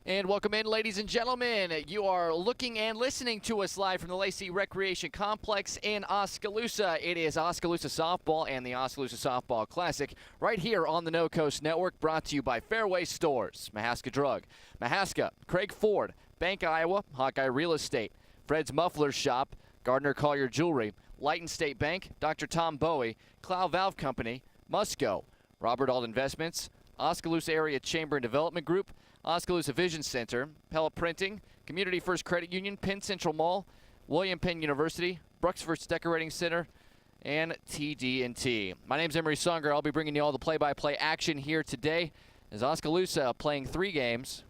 And welcome in, ladies and gentlemen. You are looking and listening to us live from the Lacey Recreation Complex in Oskaloosa. It is Oskaloosa Softball and the Oskaloosa Softball Classic right here on the No Coast Network, brought to you by Fairway Stores, Mahaska Drug, Mahaska, Craig Ford, Bank Iowa, Hawkeye Real Estate, Fred's Muffler Shop, Gardner Collier Jewelry, Lighton State Bank, Dr. Tom Bowie, Clow Valve Company, Musco, Robert Ald Investments, Oskaloosa Area Chamber and Development Group, Oskaloosa Vision Center, Pella Printing, Community First Credit Union, Penn Central Mall, William Penn University, Bruxford's Decorating Center, and TD&T. My name's Emery Songer. I'll be bringing you all the play-by-play action here today as Oskaloosa playing 3 games.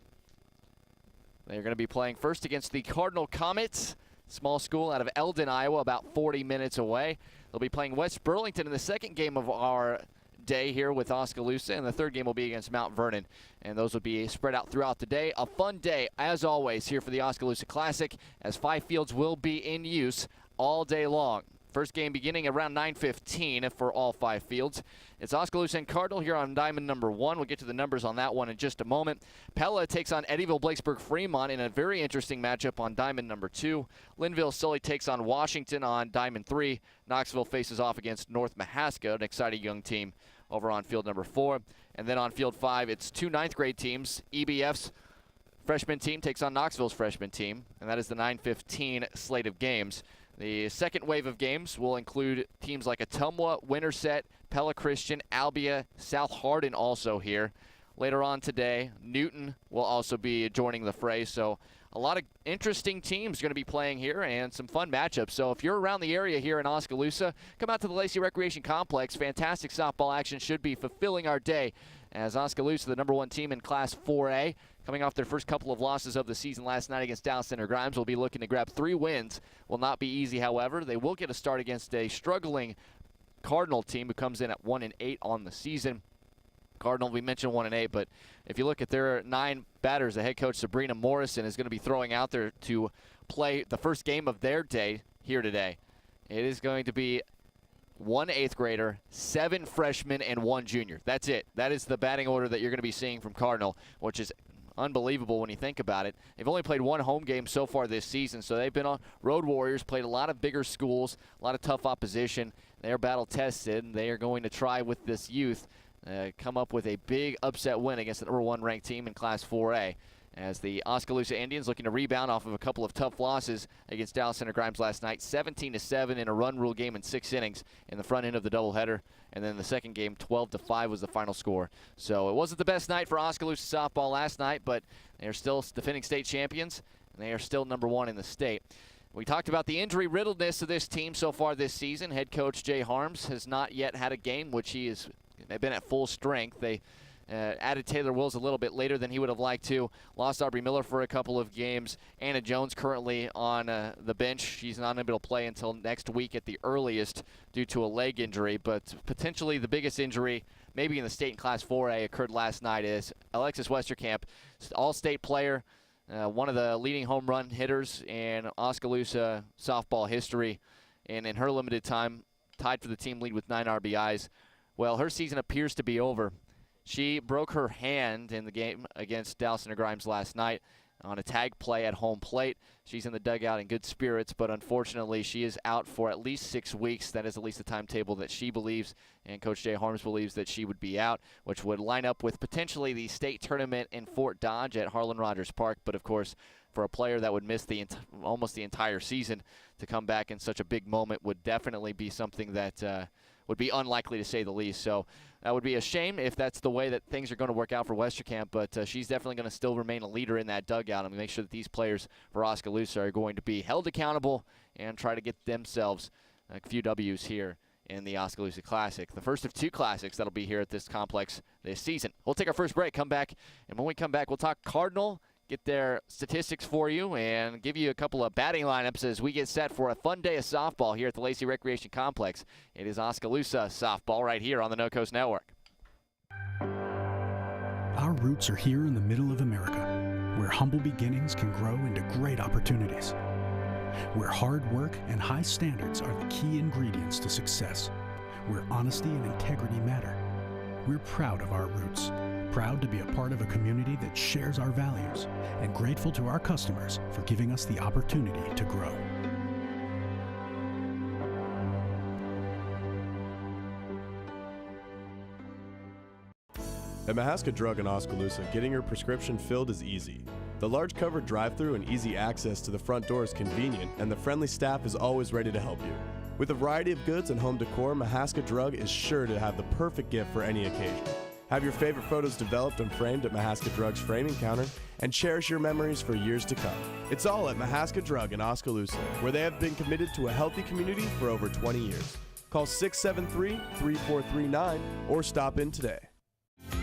They're going to be playing first against the Cardinal Comets, small school out of Eldon, Iowa, about 40 minutes away. They'll be playing West Burlington in the second game of our day here with Oskaloosa, and the third game will be against Mount Vernon, and those will be spread out throughout the day. A fun day, as always, here for the Oskaloosa Classic, as 5 fields will be in use all day long. First game beginning around 9:15 for all 5 fields. It's Oskaloosa and Cardinal here on diamond number 1. We'll get to the numbers on that one in just a moment. Pella takes on Eddyville Blakesburg Fremont in a very interesting matchup on diamond number 2. Linville Sully takes on Washington on diamond 3. Knoxville faces off against North Mahaska, an exciting young team, over on field number 4. And then on field 5, it's 2 9th grade teams. EBF's freshman team takes on Knoxville's freshman team, and that is the 9:15 slate of games. The second wave of games will include teams like Ottumwa, Winterset, Pella Christian, Albia, South Hardin also here. Later on today, Newton will also be joining the fray. So a lot of interesting teams going to be playing here and some fun matchups. So if you're around the area here in Oskaloosa, come out to the Lacey Recreation Complex. Fantastic softball action should be fulfilling our day as Oskaloosa, the number 1 team in Class 4A, coming off their first couple of losses of the season last night against Dallas Center Grimes, will be looking to grab 3 wins. Will not be easy, however. They will get a start against a struggling Cardinal team who comes in at 1-8 on the season. Cardinal, we mentioned 1-8, but if you look at their 9 batters, the head coach Sabrina Morrison is going to be throwing out there to play the first game of their day here today. It is going to be 1 8th grader, 7 freshmen, and 1 junior. That's it. That is the batting order that you're going to be seeing from Cardinal, which is unbelievable when you think about it. They've only played 1 home game so far this season, so they've been on road warriors, played a lot of bigger schools, a lot of tough opposition. They're battle tested, and they are going to try with this youth come up with a big upset win against the number 1 ranked team in Class 4A. As the Oskaloosa Indians looking to rebound off of a couple of tough losses against Dallas Center Grimes last night, 17-7 in a run rule game in 6 innings in the front end of the doubleheader, and then the second game, 12-5 was the final score. So it wasn't the best night for Oskaloosa softball last night, but they are still defending state champions, and they are still number 1 in the state. We talked about the injury riddledness of this team so far this season. Head coach Jay Harms has not yet had a game, which he has been at full strength. They added Taylor Wills a little bit later than he would have liked to. Lost Aubrey Miller for a couple of games. Anna Jones currently on the bench. She's not able to play until next week at the earliest due to a leg injury. But potentially the biggest injury, maybe in the state in Class 4A, occurred last night is Alexis Westerkamp, all-state player, one of the leading home run hitters in Oskaloosa softball history. And in her limited time, tied for the team lead with 9 RBIs. Well, her season appears to be over. She broke her hand in the game against Dallas Center Grimes last night on a tag play at home plate. She's in the dugout in good spirits, but unfortunately she is out for at least 6 weeks. That is at least the timetable that she believes, and Coach Jay Harms believes that she would be out, which would line up with potentially the state tournament in Fort Dodge at Harlan Rogers Park. But of course, for a player that would miss almost the entire season, to come back in such a big moment would definitely be something that would be unlikely to say the least. So that would be a shame if that's the way that things are going to work out for Westerkamp, but she's definitely going to still remain a leader in that dugout and make sure that these players for Oskaloosa are going to be held accountable and try to get themselves a few W's here in the Oskaloosa Classic. The first of 2 classics that'll be here at this complex this season. We'll take our first break, come back, and when we come back, we'll talk Cardinal, get their statistics for you, and give you a couple of batting lineups as we get set for a fun day of softball here at the Lacey Recreation Complex. It is Oskaloosa softball right here on the No Coast Network. Our roots are here in the middle of America, where humble beginnings can grow into great opportunities, where hard work and high standards are the key ingredients to success, where honesty and integrity matter. We're proud of our roots, proud to be a part of a community that shares our values, and grateful to our customers for giving us the opportunity to grow. At Mahaska Drug in Oskaloosa, getting your prescription filled is easy. The large covered drive-thru and easy access to the front door is convenient, and the friendly staff is always ready to help you. With a variety of goods and home decor, Mahaska Drug is sure to have the perfect gift for any occasion. Have your favorite photos developed and framed at Mahaska Drug's framing counter, and cherish your memories for years to come. It's all at Mahaska Drug in Oskaloosa, where they have been committed to a healthy community for over 20 years. Call 673-3439 or stop in today.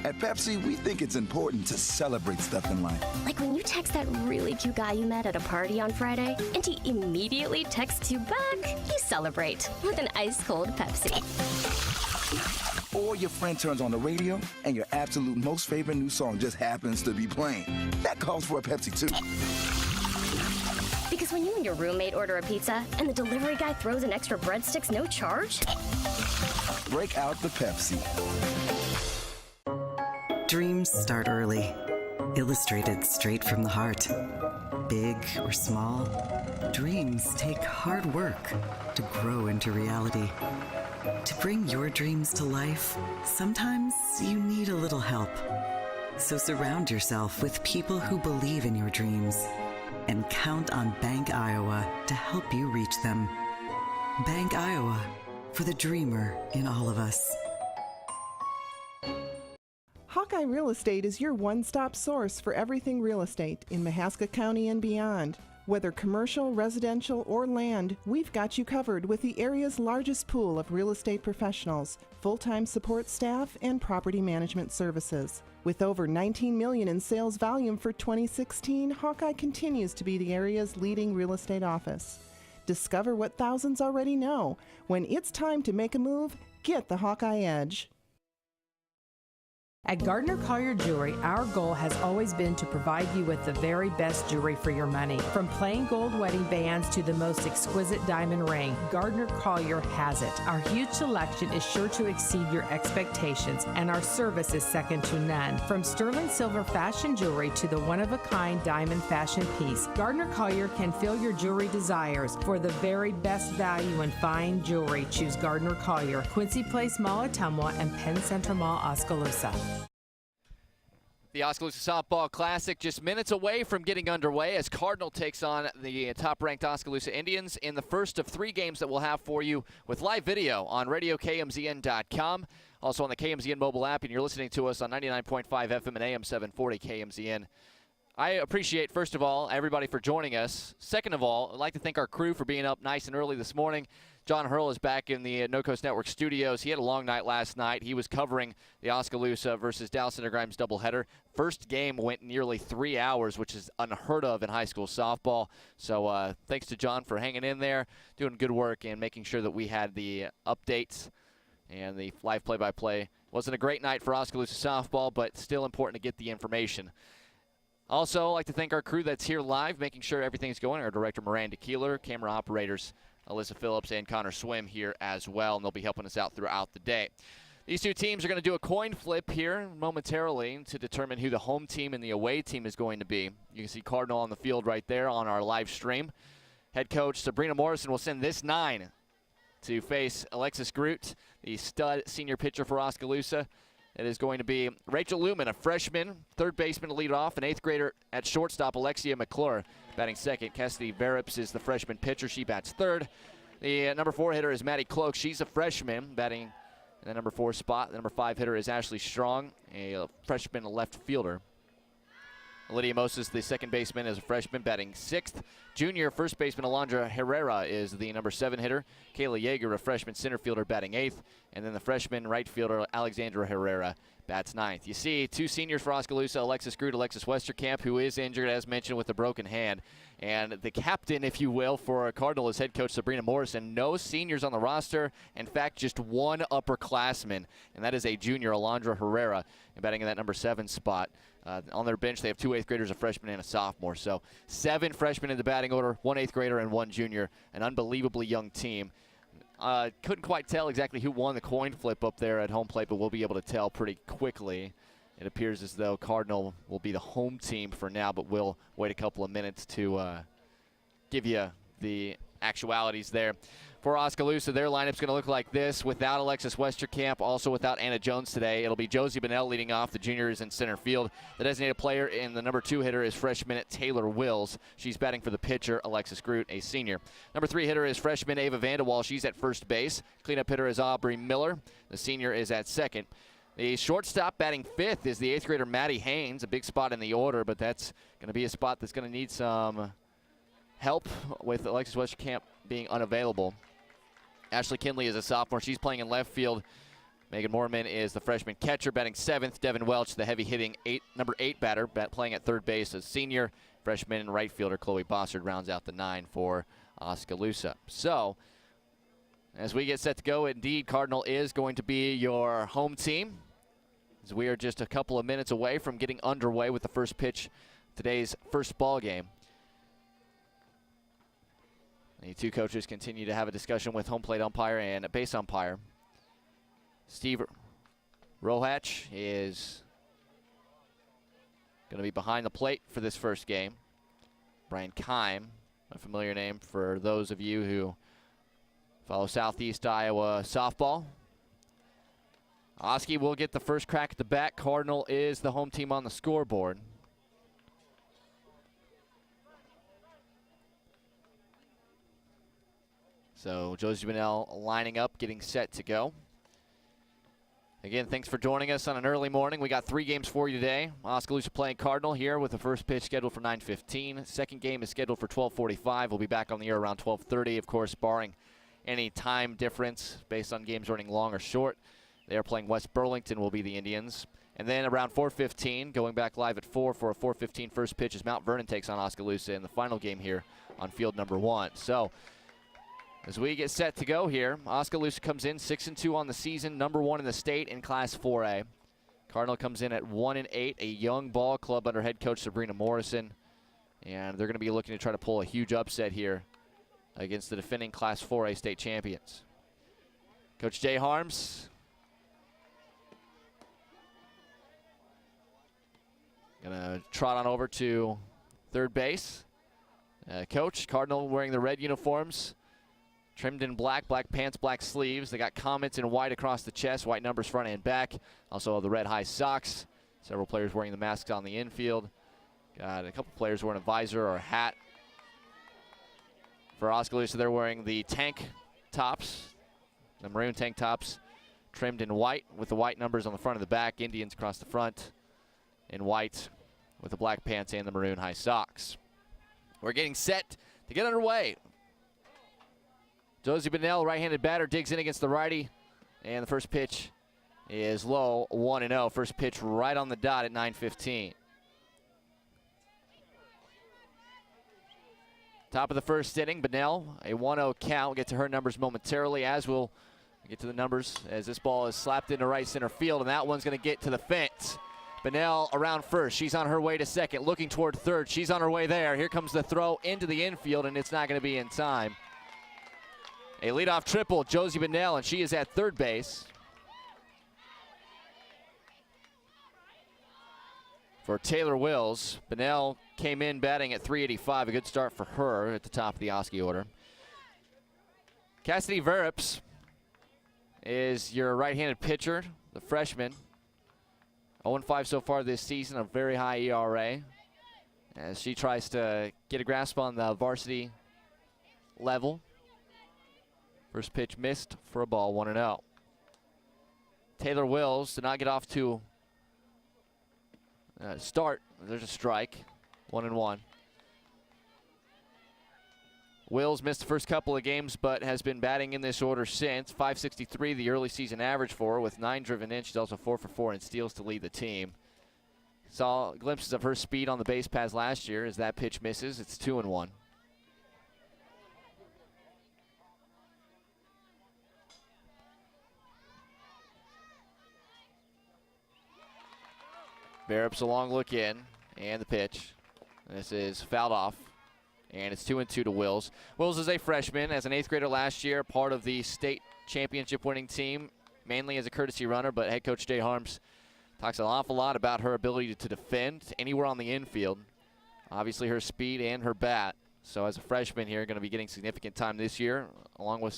At Pepsi, we think it's important to celebrate stuff in life. Like when you text that really cute guy you met at a party on Friday, and he immediately texts you back. You celebrate with an ice-cold Pepsi. Or your friend turns on the radio, and your absolute most favorite new song just happens to be playing. That calls for a Pepsi, too. Because when you and your roommate order a pizza, and the delivery guy throws in extra breadsticks no charge, Break out the Pepsi. Dreams start early, illustrated straight from the heart. Big or small, dreams take hard work to grow into reality. To bring your dreams to life, sometimes you need a little help. So surround yourself with people who believe in your dreams and count on Bank Iowa to help you reach them. Bank Iowa, for the dreamer in all of us. Hawkeye Real Estate is your one-stop source for everything real estate in Mahaska County and beyond. Whether commercial, residential, or land, we've got you covered with the area's largest pool of real estate professionals, full-time support staff, and property management services. With over $19 million in sales volume for 2016, Hawkeye continues to be the area's leading real estate office. Discover what thousands already know. When it's time to make a move, get the Hawkeye Edge. At Gardner Collier Jewelry, our goal has always been to provide you with the very best jewelry for your money. From plain gold wedding bands to the most exquisite diamond ring, Gardner Collier has it. Our huge selection is sure to exceed your expectations, and our service is second to none. From sterling silver fashion jewelry to the one-of-a-kind diamond fashion piece, Gardner Collier can fill your jewelry desires. For the very best value in fine jewelry, choose Gardner Collier, Quincy Place Mall, Ottumwa, and Penn Central Mall, Oskaloosa. The Oskaloosa Softball Classic just minutes away from getting underway as Cardinal takes on the top-ranked Oskaloosa Indians in the first of 3 games that we'll have for you with live video on RadioKMZN.com, also on the KMZN mobile app, and you're listening to us on 99.5 FM and AM 740 KMZN. I appreciate, first of all, everybody for joining us. Second of all, I'd like to thank our crew for being up nice and early this morning. John Hurl is back in the No Coast Network studios. He had a long night last night. He was covering the Oskaloosa versus Dallas Center Grimes doubleheader. First game went nearly 3 hours, which is unheard of in high school softball. So thanks to John for hanging in there, doing good work, and making sure that we had the updates and the live play-by-play. Wasn't a great night for Oskaloosa softball, but still important to get the information. Also, I'd like to thank our crew that's here live, making sure everything's going. Our director, Miranda Keeler, camera operators, Alyssa Phillips and Connor Swim here as well, and they'll be helping us out throughout the day. These two teams are going to do a coin flip here momentarily to determine who the home team and the away team is going to be. You can see Cardinal on the field right there on our live stream. Head coach Sabrina Morrison will send this 9 to face Alexis Groot, the stud senior pitcher for Oskaloosa. It is going to be Rachel Lumen, a freshman, third baseman to lead off, an 8th grader at shortstop, Alexia McClure, batting second. Cassidy Verips is the freshman pitcher. She bats third. The number 4 hitter is Maddie Cloak. She's a freshman, batting in the number 4 spot. The number 5 hitter is Ashley Strong, a freshman left fielder. Lydia Moses, the second baseman, is a freshman, batting 6th. Junior first baseman Alondra Herrera is the number 7 hitter. Kayla Yeager, a freshman center fielder, batting 8th. And then the freshman right fielder Alexandra Herrera bats 9th. You see 2 seniors for Oskaloosa, Alexis Groot, Alexis Westerkamp, who is injured, as mentioned, with a broken hand. And the captain, if you will, for Cardinal is head coach Sabrina Morrison. No seniors on the roster. In fact, just 1 upperclassman, and that is a junior, Alondra Herrera, and batting in that number 7 spot. On their bench, they have 2 8th graders, a freshman and a sophomore. So 7 freshmen in the batting order, 1 8th grader and 1 junior. An unbelievably young team. Couldn't quite tell exactly who won the coin flip up there at home plate, but we'll be able to tell pretty quickly it appears as though Cardinal will be the home team for now, but we'll wait a couple of minutes to give you the actualities there. For Oskaloosa, their lineup's going to look like this. Without Alexis Westerkamp, also without Anna Jones today. It'll be Josie Bonnell leading off. The junior is in center field. The designated player in the number 2 hitter is freshman Taylor Wills. She's batting for the pitcher, Alexis Groot, a senior. Number 3 hitter is freshman Ava Vandewall. She's at first base. Cleanup hitter is Aubrey Miller. The senior is at second. The shortstop batting 5th is the 8th grader Maddie Haynes, a big spot in the order, but that's going to be a spot that's going to need some help with Alexis Westerkamp being unavailable. Ashley Kinley is a sophomore. She's playing in left field. Megan Moorman is the freshman catcher, batting 7th. Devin Welch, the heavy-hitting number 8 batter, playing at third base as senior. Freshman and right fielder Chloe Bossard rounds out the 9 for Oskaloosa. So, as we get set to go, indeed, Cardinal is going to be your home team, as we are just a couple of minutes away from getting underway with the first pitch, today's first ball game. The two coaches continue to have a discussion with home plate umpire and base umpire. Steve Rohatch is going to be behind the plate for this first game. Brian Keim, a familiar name for those of you who follow Southeast Iowa softball. Oski will get the first crack at the bat. Cardinal is the home team on the scoreboard. So Josie Bonnell lining up, getting set to go. Again, thanks for joining us on an early morning. We got 3 games for you today. Oskaloosa playing Cardinal here with the first pitch scheduled for 9:15. Second game is scheduled for 12:45. We'll be back on the air around 12:30, of course, barring any time difference based on games running long or short. They are playing West Burlington will be the Indians. And then around 4:15, going back live at 4 for a 4:15 first pitch as Mount Vernon takes on Oskaloosa in the final game here on field number 1. So, as we get set to go here, Oskaloosa comes in 6-2 on the season, number 1 in the state in Class 4A. Cardinal comes in at 1-8, a young ball club under head coach Sabrina Morrison. And they're going to be looking to try to pull a huge upset here against the defending Class 4A state champions. Coach Jay Harms going to trot on over to third base. Coach, Cardinal wearing the red uniforms. Trimmed in black, black pants, black sleeves. They got comments in white across the chest, white numbers front and back. Also the red high socks. Several players wearing the masks on the infield. Got a couple players wearing a visor or a hat. For Oskaloosa, they're wearing the tank tops, the maroon tank tops, trimmed in white with the white numbers on the front and the back. Indians across the front in white with the black pants and the maroon high socks. We're getting set to get underway. Josie Bonnell, right-handed batter, digs in against the righty. And the first pitch is low, 1-0. First pitch right on the dot at 9:15. Top of the first inning, Bonnell, a 1-0 count. We'll get to her numbers momentarily, as we'll get to the numbers as this ball is slapped into right center field, and that one's going to get to the fence. Bonnell around first. She's on her way to second, looking toward third. She's on her way there. Here comes the throw into the infield, and it's not going to be in time. A leadoff triple, Josie Bonnell, and she is at third base. For Taylor Wills, Bonnell came in batting at .385, a good start for her at the top of the Oski order. Cassidy Verrips is your right-handed pitcher, the freshman. 0-5 so far this season, a very high ERA, as she tries to get a grasp on the varsity level. First pitch missed for a ball, 1-0. Taylor Wills did not get off to start. There's a strike, 1-1. Wills missed the first couple of games, but has been batting in this order since. .563 the early season average for her, with 9 driven in. She's also 4 for 4 in steals to lead the team. Saw glimpses of her speed on the base paths last year. As that pitch misses, it's 2-1. Verrips a long look in, and the pitch. This is fouled off, and it's 2-2 to Wills. Wills is a freshman, as an 8th grader last year, part of the state championship winning team, mainly as a courtesy runner, but head coach Jay Harms Talks an awful lot about her ability to defend anywhere on the infield. Obviously her speed and her bat. So as a freshman here, going to be getting significant time this year, along with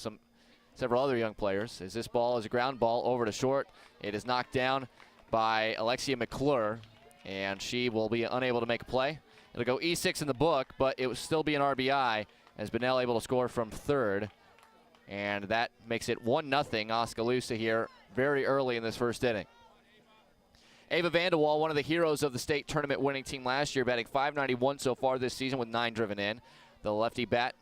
several other young players. As this ball is a ground ball over to short. It is knocked down by Alexia McClure, and she will be unable to make a play. It'll go E6 in the book, but it will still be an RBI as Bunnell able to score from third. And that makes it 1-0 Oskaloosa here very early in this first inning. Ava Vanderwall, one of the heroes of the state tournament winning team last year, batting .591 so far this season with 9 driven in. The lefty bat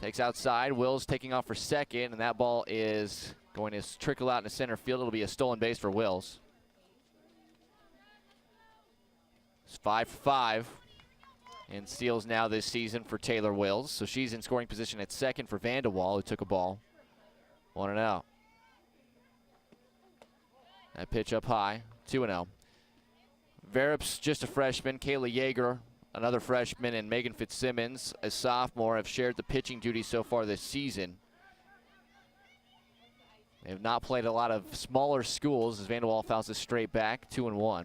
takes outside. Wills taking off for second, and that ball is going to trickle out into center field. It'll be a stolen base for Wills. It's 5-5 in steals now this season for Taylor Wills. So she's in scoring position at second for Vanderwall, who took a ball. 1-0. That pitch up high, 2-0. Verup's just a freshman. Kayla Yeager, another freshman, and Megan Fitzsimmons, a sophomore, have shared the pitching duties so far this season. They have not played a lot of smaller schools as Vanderwall fouls this straight back, 2-1.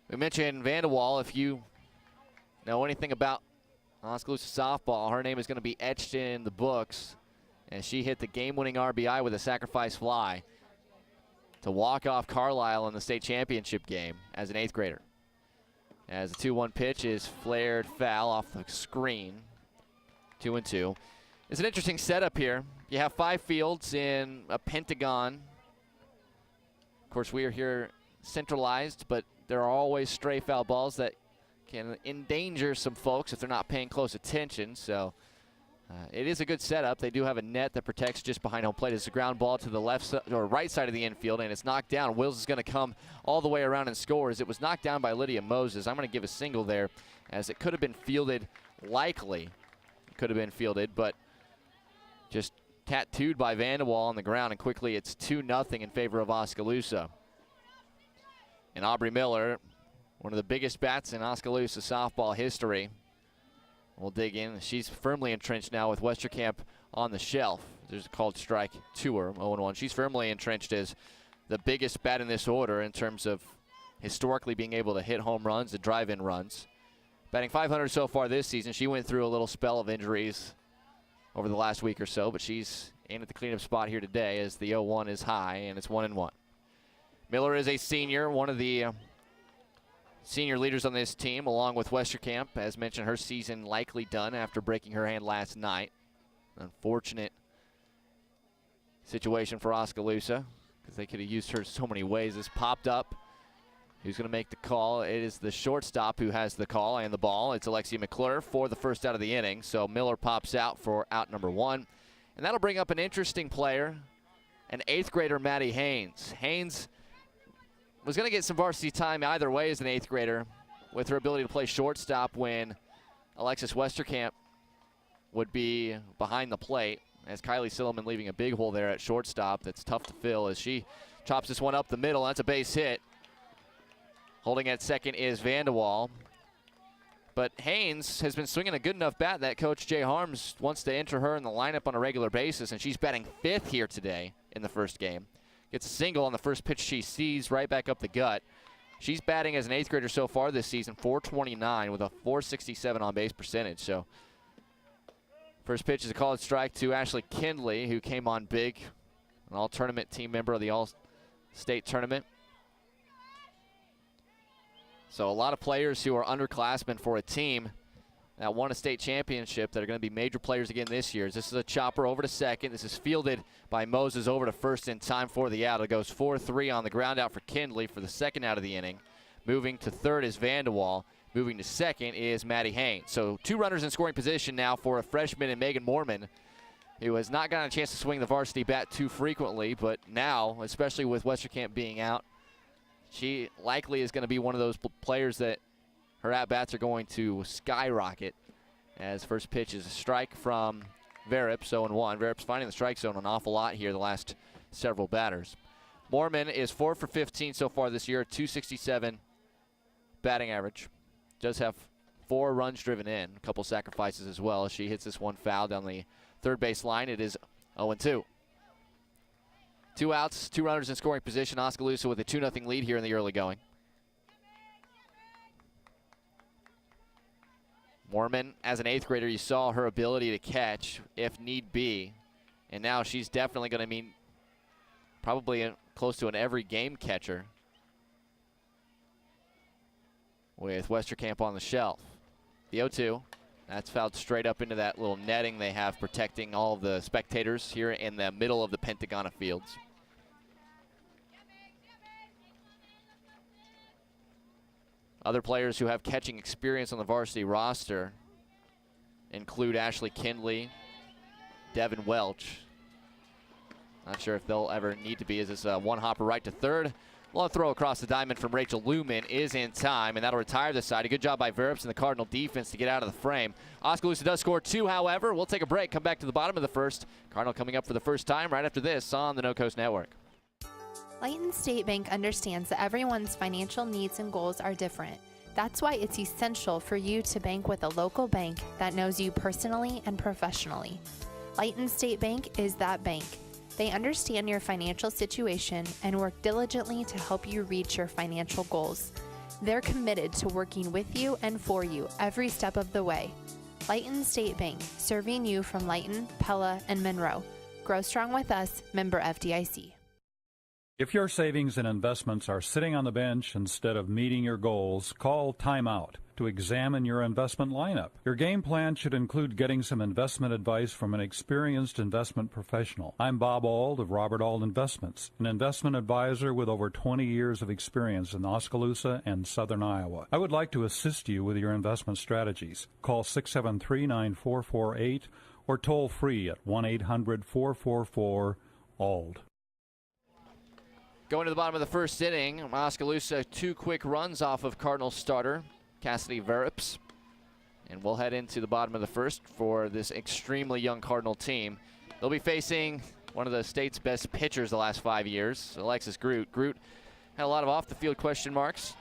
We mentioned Vanderwall. If you know anything about Oskaloosa softball, her name is going to be etched in the books as she hit the game-winning RBI with a sacrifice fly to walk off Carlisle in the state championship game as an 8th grader. As the 2-1 pitch is flared foul off the screen. 2-2. It's an interesting setup here. You have 5 fields in a pentagon. Of course, we are here centralized, but there are always stray foul balls that can endanger some folks if they're not paying close attention. So it is a good setup. They do have a net that protects just behind home plate. It's a ground ball to the left or right side of the infield, and it's knocked down. Wills is going to come all the way around and scores. It was knocked down by Lydia Moses. I'm going to give a single there, as it could have been fielded. Likely it could have been fielded, but just tattooed by Vanderwall on the ground, and quickly it's 2-0 in favor of Oskaloosa. And Aubrey Miller, one of the biggest bats in Oskaloosa softball history. We'll dig in. She's firmly entrenched now with Westerkamp on the shelf. There's a called strike to her, 0-1. She's firmly entrenched as the biggest bat in this order in terms of historically being able to hit home runs and drive-in runs. Batting .500 so far this season. She went through a little spell of injuries over the last week or so, but she's in at the cleanup spot here today as the 0-1 is high, and it's 1-1. Miller is a senior, one of the senior leaders on this team, along with Westerkamp. As mentioned, her season likely done after breaking her hand last night. Unfortunate situation for Oskaloosa, because they could have used her so many ways. This popped up. Who's going to make the call? It is the shortstop who has the call and the ball. It's Alexia McClure for the first out of the inning. So Miller pops out for out number 1. And that'll bring up an interesting player, an 8th grader, Maddie Haynes. Haynes was going to get some varsity time either way as an 8th grader with her ability to play shortstop when Alexis Westerkamp would be behind the plate, as Kylie Silliman leaving a big hole there at shortstop that's tough to fill as she chops this one up the middle. That's a base hit. Holding at second is Vanderwall. But Haynes has been swinging a good enough bat that Coach Jay Harms wants to enter her in the lineup on a regular basis, and she's batting 5th here today in the first game. Gets a single on the first pitch she sees right back up the gut. She's batting as an 8th grader so far this season, .429 with a .467 on base percentage. So first pitch is a called strike to Ashley Kindley, who came on big, an all-tournament team member of the all-state tournament. So a lot of players who are underclassmen for a team that won a state championship that are going to be major players again this year. This is a chopper over to second. This is fielded by Moses over to first in time for the out. It goes 4-3 on the ground out for Kindley for the second out of the inning. Moving to third is Vanderwall. Moving to second is Maddie Haynes. So 2 runners in scoring position now for a freshman in Megan Moorman, who has not gotten a chance to swing the varsity bat too frequently, but now, especially with Westerkamp being out, she likely is going to be one of those players that her at-bats are going to skyrocket, as first pitch is a strike from Verup, 0-1. Verup's finding the strike zone an awful lot here the last several batters. Moorman is 4 for 15 so far this year, .267 batting average. Does have 4 runs driven in, a couple sacrifices as well. She hits this one foul down the third base line. It is 0-2. 2 outs, 2 runners in scoring position. Oskaloosa with a 2-0 lead here in the early going. Mormon, as an 8th grader, you saw her ability to catch if need be. And now she's definitely going to mean probably close to an every game catcher with Westerkamp on the shelf. The 0-2. That's fouled straight up into that little netting they have protecting all of the spectators here in the middle of the Pentagona fields. Other players who have catching experience on the varsity roster include Ashley Kindley, Devin Welch. Not sure if they'll ever need to be, as this one hopper right to third. Long throw across the diamond from Rachel Lumen is in time, and that'll retire the side. A good job by Verps and the Cardinal defense to get out of the frame. Oskaloosa does score 2, however. We'll take a break, come back to the bottom of the first. Cardinal coming up for the first time right after this on the No Coast Network. Leighton State Bank understands that everyone's financial needs and goals are different. That's why it's essential for you to bank with a local bank that knows you personally and professionally. Leighton State Bank is that bank. They understand your financial situation and work diligently to help you reach your financial goals. They're committed to working with you and for you every step of the way. Leighton State Bank, serving you from Leighton, Pella, and Monroe. Grow strong with us, member FDIC. If your savings and investments are sitting on the bench instead of meeting your goals, call Timeout to examine your investment lineup. Your game plan should include getting some investment advice from an experienced investment professional. I'm Bob Auld of Robert Auld Investments, an investment advisor with over 20 years of experience in Oskaloosa and southern Iowa. I would like to assist you with your investment strategies. Call 673-9448 or toll free at 1-800-444-ALD. Going to the bottom of the first inning, Oskaloosa 2 quick runs off of Cardinal starter Cassidy Verrips. And we'll head into the bottom of the first for this extremely young Cardinal team. They'll be facing one of the state's best pitchers the last 5 years, Alexis Groot. Groot had a lot of off-the-field question marks,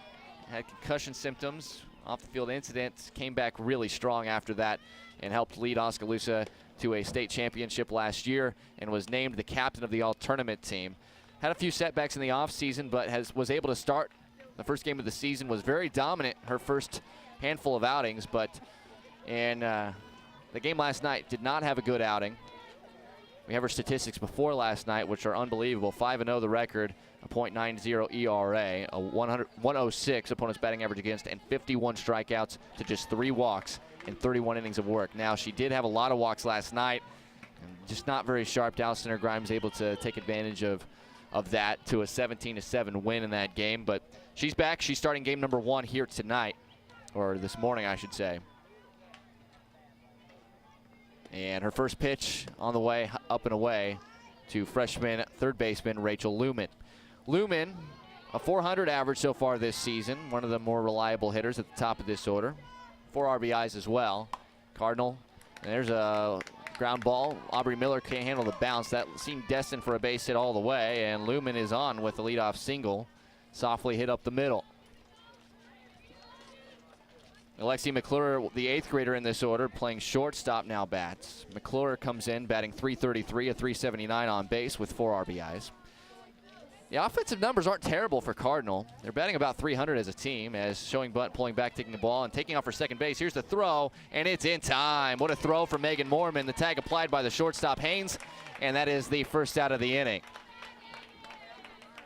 had concussion symptoms, off-the-field incidents, came back really strong after that and helped lead Oskaloosa to a state championship last year and was named the captain of the all-tournament team. Had a few setbacks in the offseason, but was able to start the first game of the season, was very dominant her first handful of outings, but in the game last night did not have a good outing. We have her statistics before last night, which are unbelievable. 5-0 the record, a .90 ERA, a 106 opponent's batting average against, and 51 strikeouts to just 3 walks in 31 innings of work. Now, she did have a lot of walks last night, and just not very sharp. Dalciner Grimes able to take advantage of that to a 17-7 win in that game. But she's back. She's starting game number 1 here tonight, or this morning, I should say. And her first pitch on the way up and away to freshman third baseman Rachel Lumen. Lumen, a .400 average so far this season, one of the more reliable hitters at the top of this order. 4 RBIs as well. Cardinal, and there's a ground ball. Aubrey Miller can't handle the bounce. That seemed destined for a base hit all the way, and Lumen is on with the leadoff single. Softly hit up the middle. Alexi McClure, the 8th grader in this order, playing shortstop now bats. McClure comes in batting .333, a .379 on base with 4 RBIs. The offensive numbers aren't terrible for Cardinal. They're batting about .300 as a team, as showing bunt, pulling back, taking the ball, and taking off for second base. Here's the throw, and it's in time. What a throw from Megan Mormon. The tag applied by the shortstop Haynes, and that is the first out of the inning.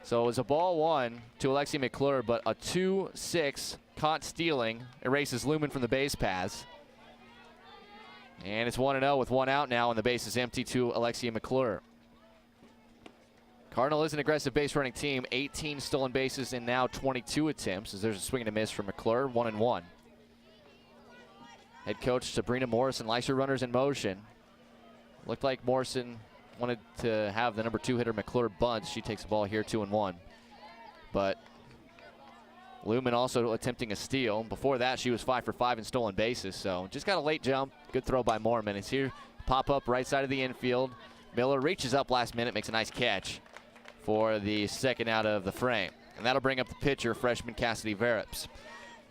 So it was a ball 1 to Alexi McClure, but a 2-6 caught stealing erases Lumen from the base paths. And it's 1-0 with 1 out now, and the base is empty to Alexia McClure. Cardinal is an aggressive base running team. 18 stolen bases in now 22 attempts, as there's a swing and a miss from McClure, 1-1. Head coach Sabrina Morrison likes her runners in motion. Looked like Morrison wanted to have the number 2 hitter McClure bunt. She takes the ball here, 2-1. But Lumen also attempting a steal. Before that, she was 5 for 5 in stolen bases, so just got a late jump. Good throw by Mormon. It's here, pop up right side of the infield. Miller reaches up last minute, makes a nice catch for the second out of the frame. And that'll bring up the pitcher, freshman Cassidy Verrips.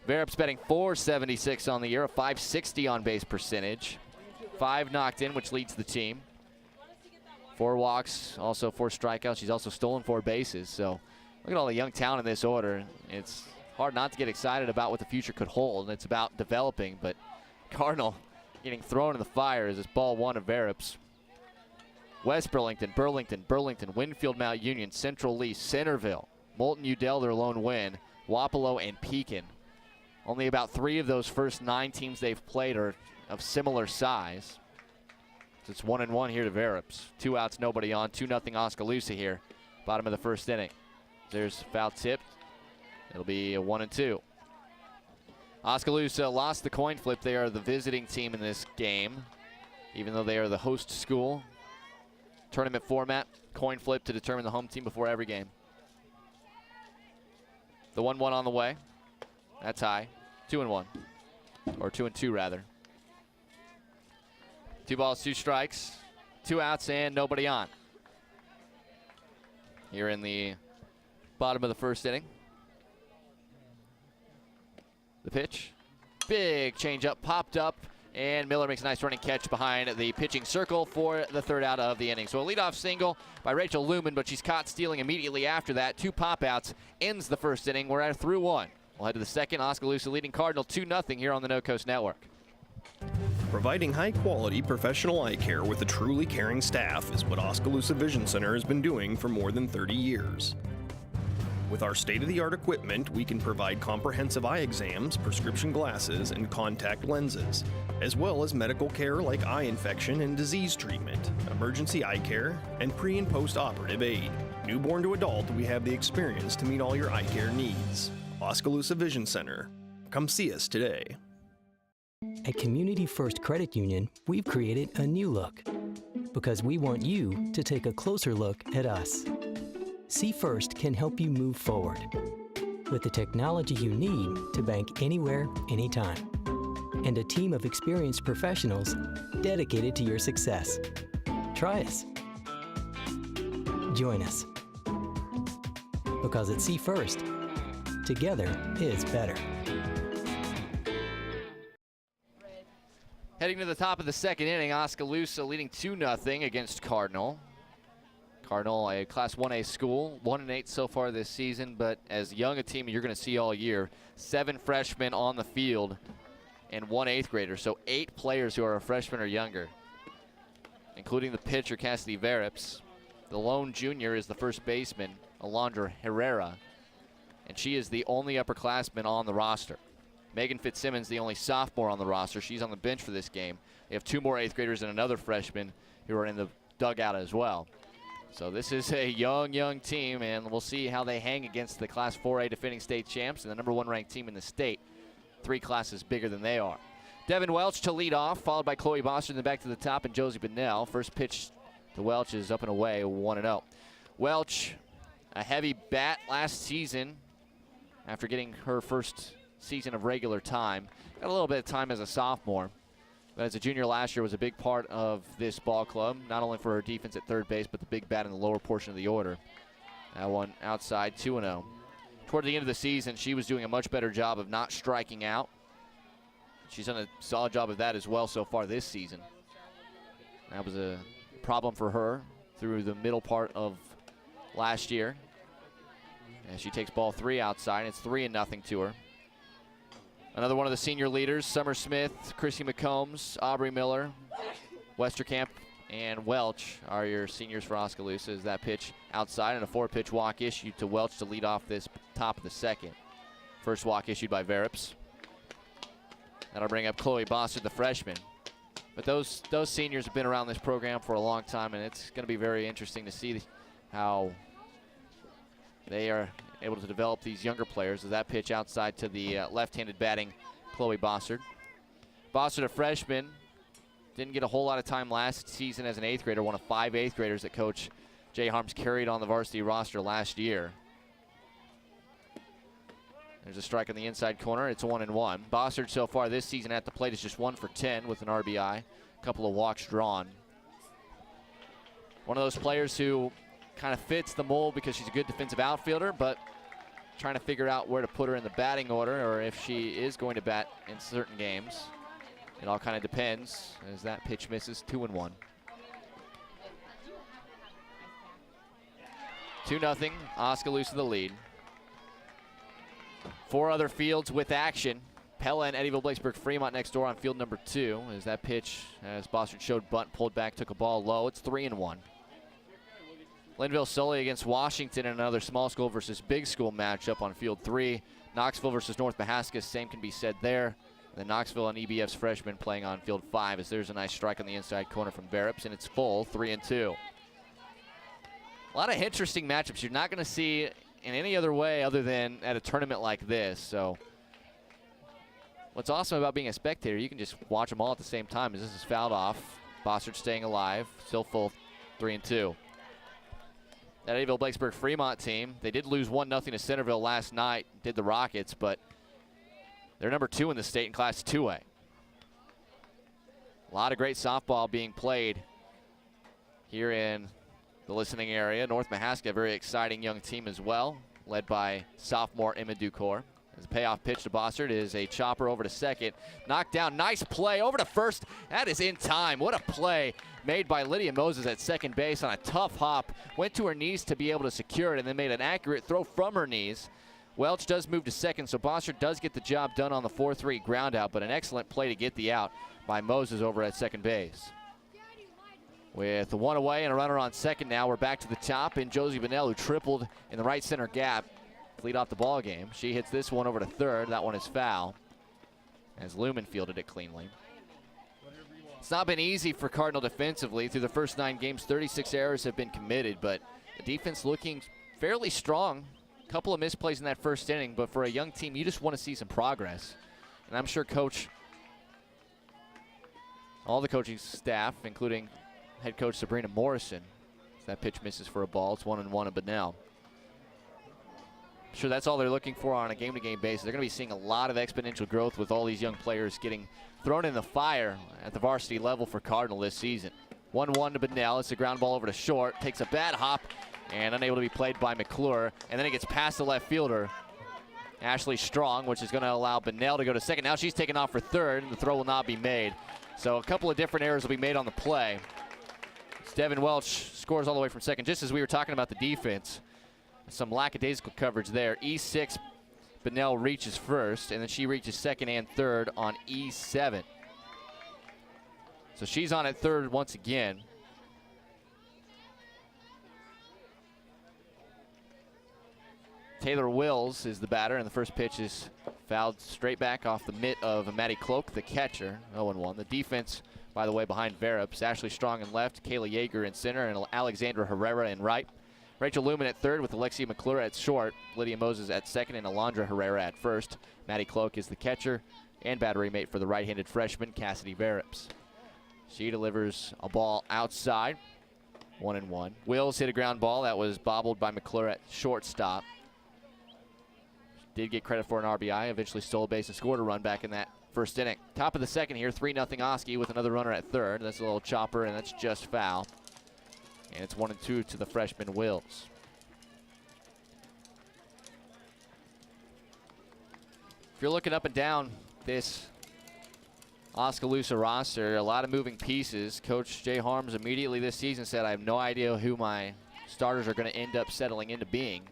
Verrips batting .476 on the year, a .560 on base percentage. 5 knocked in, which leads the team. 4 walks, also 4 strikeouts. She's also stolen 4 bases. So look at all the young talent in this order. It's hard not to get excited about what the future could hold. It's about developing, but Cardinal getting thrown in the fire as this ball 1 of Verrips. West Burlington, Burlington, Winfield Mount Union, Central Lee, Centerville, Moulton Udell their lone win, Wapello and Pekin. Only about 3 of those first 9 teams they've played are of similar size. So it's 1-1 here to Verrips. 2 outs, nobody on. 2-0 Oskaloosa here. Bottom of the first inning. There's foul tip. It'll be a 1-2. Oskaloosa lost the coin flip. They are the visiting team in this game, even though they are the host school. Tournament format, coin flip to determine the home team before every game. The 1-1 on the way. That's high. 2-1. Or 2-2 rather. 2 balls, 2 strikes, 2 outs, and nobody on. Here in the bottom of the first inning. The pitch. Big changeup popped up, and Miller makes a nice running catch behind the pitching circle for the 3rd out of the inning. So a leadoff single by Rachel Lumen, but she's caught stealing immediately after that. 2 pop outs ends the first inning. We're at through 1. We'll head to the second. Oskaloosa leading Cardinal 2-0 here on the No Coast Network. Providing high-quality professional eye care with a truly caring staff is what Oskaloosa Vision Center has been doing for more than 30 years. With our state-of-the-art equipment, we can provide comprehensive eye exams, prescription glasses, and contact lenses, as well as medical care like eye infection and disease treatment, emergency eye care, and pre- and post-operative aid. Newborn to adult, we have the experience to meet all your eye care needs. Oskaloosa Vision Center. Come see us today. At Community First Credit Union, we've created a new look because we want you to take a closer look at us. See First can help you move forward with the technology you need to bank anywhere, anytime, and a team of experienced professionals dedicated to your success. Try us. Join us. Because at See First, together is better. Heading to the top of the second inning, Oskaloosa leading 2-0 against Cardinal. Cardinal, a Class 1A school, 1-8 so far this season, but as young a team you're going to see all year. 7 freshmen on the field and 1 8th grader, so 8 players who are a freshman or younger, including the pitcher Cassidy Verrips. The lone junior is the first baseman, Alondra Herrera, and she is the only upperclassman on the roster. Megan Fitzsimmons, the only sophomore on the roster. She's on the bench for this game. They have 2 more 8th graders and another freshman who are in the dugout as well. So this is a young team, and we'll see how they hang against the Class 4A defending state champs and the #1 ranked team in the state. 3 classes bigger than they are. Devin Welch to lead off, followed by Chloe Boster, then back to the top, and Josie Bennell. First pitch to Welch is up and away, 1-0. Welch, a heavy bat last season after getting her first season of regular time. Got a little bit of time as a sophomore, but as a junior last year was a big part of this ball club, not only for her defense at third base, but the big bat in the lower portion of the order. That one outside, 2-0. Toward the end of the season, she was doing a much better job of not striking out. She's done a solid job of that as well so far this season. That was a problem for her through the middle part of last year. As she takes ball 3 outside, and it's 3-0 to her. Another one of the senior leaders, Summer Smith, Chrissy McCombs, Aubrey Miller, Westerkamp, and Welch are your seniors for Oskaloosa. As that pitch outside and a 4-pitch walk issued to Welch to lead off this top of the second. First walk issued by Verrips. That'll bring up Chloe Bossard, the freshman. But those seniors have been around this program for a long time, and it's going to be very interesting to see how they are able to develop these younger players. As that pitch outside to the left-handed batting Chloe Bossard. Bossard, a freshman, didn't get a whole lot of time last season as an 8th grader, one of 5 8th graders that Coach Jay Harms carried on the varsity roster last year. There's a strike on the inside corner. It's 1-1. Bossard so far this season at the plate is just 1 for 10 with an RBI, a couple of walks drawn. One of those players who kind of fits the mold because she's a good defensive outfielder, but trying to figure out where to put her in the batting order or if she is going to bat in certain games. It all kind of depends as that pitch misses. 2-1. 2-0, Oskaloosa the lead. 4 other fields with action. Pella and Eddyville Blacksburg Fremont next door on field number 2. As that pitch, as Bossard showed, bunt pulled back, took a ball low. It's 3-1. Linville Sully against Washington in another small school versus big school matchup on field 3. Knoxville versus North Mahaska, same can be said there. And then Knoxville and EBF's freshmen playing on field 5 as there's a nice strike on the inside corner from Barrops, and it's full, 3-2. A lot of interesting matchups you're not going to see in any other way other than at a tournament like this. So what's awesome about being a spectator, you can just watch them all at the same time as this is fouled off. Bossard staying alive, still full, 3-2. That Eddyville Blacksburg Fremont team, they did lose 1-0 to Centerville last night, did the Rockets, but they're number 2 in the state in Class 2A. A lot of great softball being played here in the listening area. North Mahaska, a very exciting young team as well, led by sophomore Emma Ducor. As a payoff pitch to Bossard is a chopper over to second. Knocked down, nice play over to first. That is in time. What a play made by Lydia Moses at second base on a tough hop. Went to her knees to be able to secure it and then made an accurate throw from her knees. Welch does move to second, so Bossard does get the job done on the 4-3 ground out, but an excellent play to get the out by Moses over at second base. With the 1 away and a runner on second now, we're back to the top, and Josie Bonnell, who tripled in the right center gap, lead off the ball game. She hits this one over to third. That one is foul, as Lumen fielded it cleanly. It's not been easy for Cardinal defensively. Through the first 9 games, 36 errors have been committed, but the defense looking fairly strong. A couple of misplays in that first inning, but for a young team, you just want to see some progress. And I'm sure all the coaching staff, including head coach Sabrina Morrison, as that pitch misses for a ball. It's 1-1 of Bonnell. Sure, that's all they're looking for on a game-to-game basis. They're going to be seeing a lot of exponential growth with all these young players getting thrown in the fire at the varsity level for Cardinal this season. 1-1 to Bonnell. It's a ground ball over to short. Takes a bad hop and unable to be played by McClure. And then it gets past the left fielder, Ashley Strong, which is going to allow Bonnell to go to second. Now she's taken off for third, and the throw will not be made. So a couple of different errors will be made on the play. Devin Welch scores all the way from second, just as we were talking about the defense. Some lackadaisical coverage there. E6, Bonnell reaches first, and then she reaches second and third on E7. So she's on at third once again. Taylor Wills is the batter, and the first pitch is fouled straight back off the mitt of Maddie Cloak, the catcher. 0-1. The defense, by the way, behind Verrips. Ashley Strong in left, Kayla Yeager in center, and Alexandra Herrera in right. Rachel Lumen at third with Alexia McClure at short. Lydia Moses at second and Alondra Herrera at first. Maddie Cloak is the catcher and battery mate for the right-handed freshman, Cassidy Verrips. She delivers a ball outside, 1-1. Wills hit a ground ball that was bobbled by McClure at shortstop. Did get credit for an RBI, eventually stole a base and scored a run back in that first inning. Top of the second here, 3-0 Oski with another runner at third. That's a little chopper, and that's just foul. And it's 1-2 to the freshman Wills. If you're looking up and down this Oskaloosa roster, a lot of moving pieces. Coach Jay Harms immediately this season said, I have no idea who my starters are going to end up settling into being.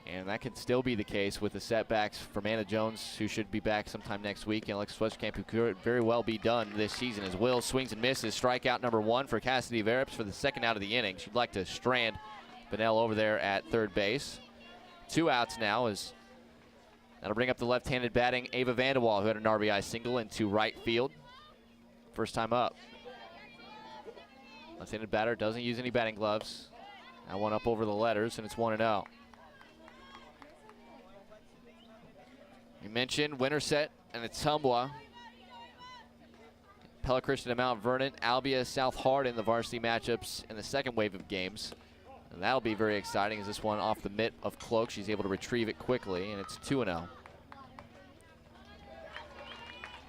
And that could still be the case with the setbacks from Anna Jones, who should be back sometime next week, and Alexis Westcamp, who could very well be done this season, as Will swings and misses. Strikeout number 1 for Cassidy Verrips for the second out of the inning. She'd like to strand Bonnell over there at third base. 2 outs now, as that'll bring up the left-handed batting Ava Vanderwall, who had an RBI single into right field. First time up. Left-handed batter doesn't use any batting gloves. That one up over the letters, and it's 1-0. We mentioned Winterset and Ottumwa, Pella Christian and Mount Vernon, Albia, South Hardin, the varsity matchups in the second wave of games. And that'll be very exciting as this one off the mitt of Cloak. She's able to retrieve it quickly, and it's 2-0.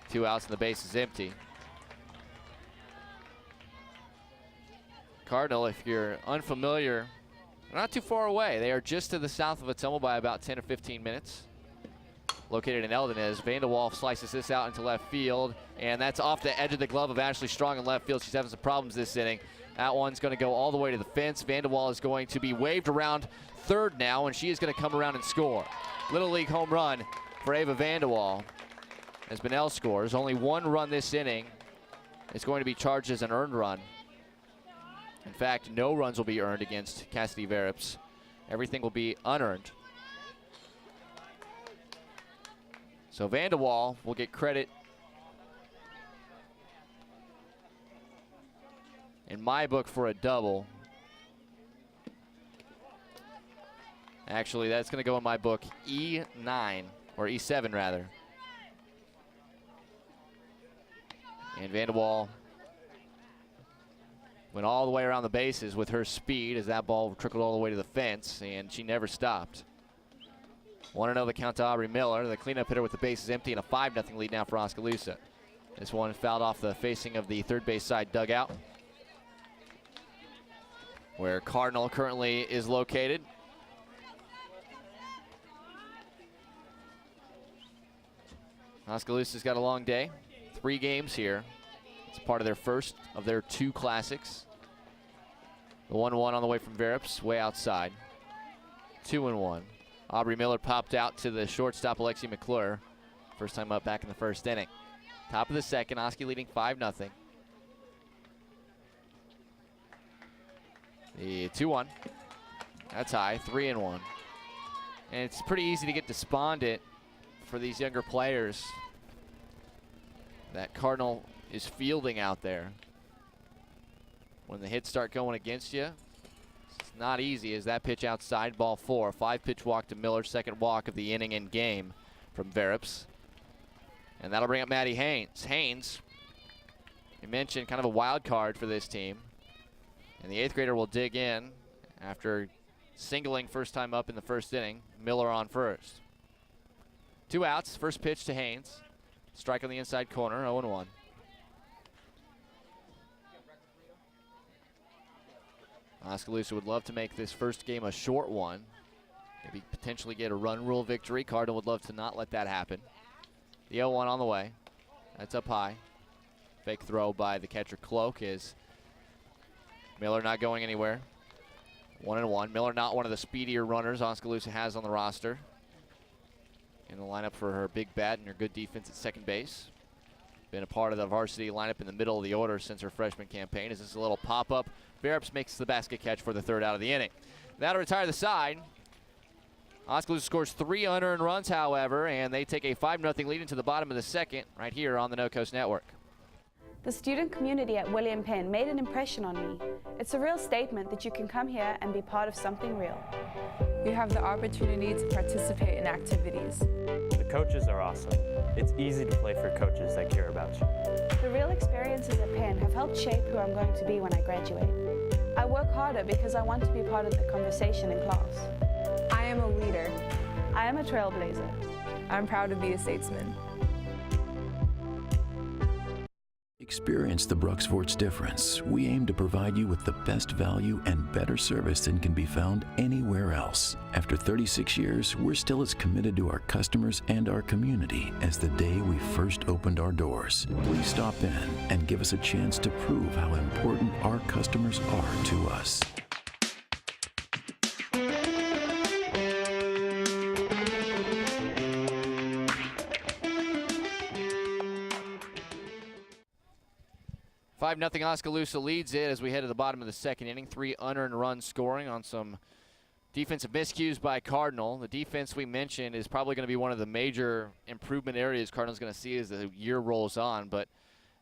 2 outs and the base is empty. Cardinal, if you're unfamiliar, they're not too far away. They are just to the south of Ottumwa by about 10 or 15 minutes. Located in Eldon, as Vanderwall slices this out into left field, and that's off the edge of the glove of Ashley Strong in left field. She's having some problems this inning. That one's going to go all the way to the fence. Vanderwall is going to be waved around third now, and she is going to come around and score. Little League home run for Ava Vanderwall. As Bunnell scores, only one run this inning is going to be charged as an earned run. In fact, no runs will be earned against Cassidy Verips. Everything will be unearned. So Vanderwall will get credit in my book for a double. Actually, that's going to go in my book E9, or E7 rather. And Vanderwall went all the way around the bases with her speed as that ball trickled all the way to the fence, and she never stopped. 1-0 the count to Aubrey Miller, the cleanup hitter with the bases empty, and a 5-0 lead now for Oskaloosa. This one fouled off the facing of the third base side dugout, where Cardinal currently is located. Oskaloosa's got a long day. 3 games here. It's part of their first of their 2 classics. The 1-1 on the way from Verips, way outside. 2-1. Aubrey Miller popped out to the shortstop, Alexi McClure. First time up back in the first inning. Top of the second, Oski leading 5-0. The 2-1. That's high, 3-1. And it's pretty easy to get despondent for these younger players that Cardinal is fielding out there. When the hits start going against you, it's not easy. As that pitch outside, ball 4. 5-pitch walk to Miller, second walk of the inning and game from Verips. And that'll bring up Maddie Haynes. Haynes, you mentioned, kind of a wild card for this team. And the 8th grader will dig in after singling first time up in the first inning. Miller on first. 2 outs, first pitch to Haynes. Strike on the inside corner, 0-1. Oskaloosa would love to make this first game a short one. Maybe potentially get a run rule victory. Cardinal would love to not let that happen. The 0-1 on the way. That's up high. Fake throw by the catcher Cloak is Miller not going anywhere. 1-1. Miller not one of the speedier runners Oskaloosa has on the roster. In the lineup for her big bat and her good defense at second base. Been a part of the varsity lineup in the middle of the order since her freshman campaign. Is this a little pop-up? Verips makes the basket catch for the 3rd out of the inning. That'll retire the side. Oskaloosa scores 3 unearned runs, however, and they take a 5-0 lead into the bottom of the 2nd right here on the No Coast Network. The student community at William Penn made an impression on me. It's a real statement that you can come here and be part of something real. You have the opportunity to participate in activities. The coaches are awesome. It's easy to play for coaches that care about you. The real experiences at Penn have helped shape who I'm going to be when I graduate. I work harder because I want to be part of the conversation in class. I am a leader. I am a trailblazer. I'm proud to be a statesman. Experience the Bruxforts difference. We aim to provide you with the best value and better service than can be found anywhere else. After 36 years, we're still as committed to our customers and our community as the day we first opened our doors. Please stop in and give us a chance to prove how important our customers are to us. Nothing. Oskaloosa leads it as we head to the bottom of the 2nd inning. 3 unearned runs scoring on some defensive miscues by Cardinal. The defense we mentioned is probably going to be one of the major improvement areas Cardinal's going to see as the year rolls on. But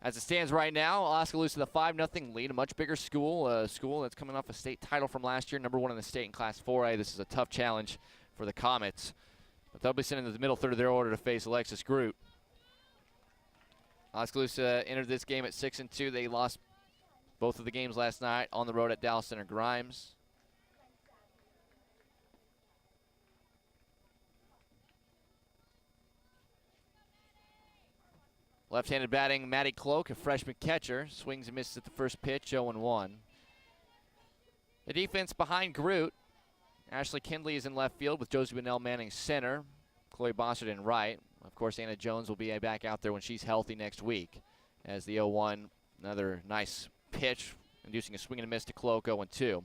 as it stands right now, Oskaloosa the 5-0 lead, a much bigger school, a school that's coming off a state title from last year, #1 in the state in Class 4A. This is a tough challenge for the Comets. But they'll be sent into the middle third of their order to face Alexis Groot. Oskaloosa entered this game at 6-2. They lost both of the games last night on the road at Dallas Center Grimes. Left-handed batting, Maddie Cloak, a freshman catcher, swings and misses at the first pitch, 0-1. The defense behind Groot. Ashley Kindley is in left field with Josie Bunnell manning center. Chloe Bossert in right. Of course, Anna Jones will be back out there when she's healthy next week. As the 0-1, another nice pitch inducing a swing and a miss to Cloak, 0-2.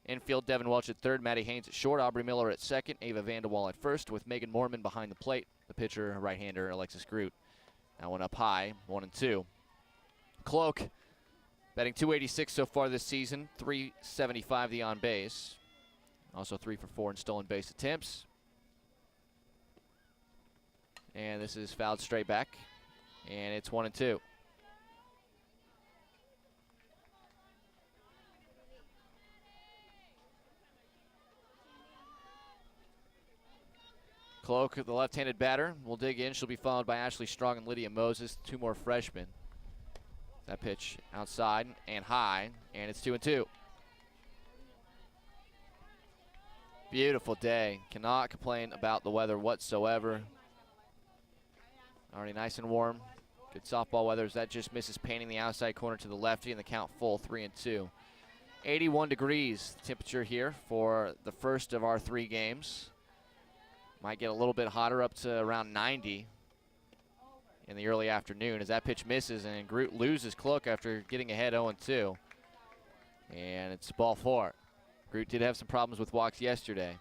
Infield, Devin Welch at third, Maddie Haynes at short, Aubrey Miller at second, Ava Vanderwall at first, with Megan Mormon behind the plate. The pitcher, right-hander Alexis Groot. That one up high, 1-2. Cloak batting .286 so far this season, .375 the on base. Also 3 for 4 in stolen base attempts. And this is fouled straight back, and it's 1-2. Cloak, the left-handed batter, will dig in. She'll be followed by Ashley Strong and Lydia Moses, 2 more freshmen. That pitch outside and high, and it's 2-2. Beautiful day. Cannot complain about the weather whatsoever. Already nice and warm. Good softball weather as that just misses painting the outside corner to the lefty, and the count full, 3-2. 81 degrees temperature here for the first of our 3 games. Might get a little bit hotter, up to around 90 in the early afternoon as that pitch misses and Groot loses Cloak after getting ahead 0-2. And it's ball 4. Groot did have some problems with walks yesterday.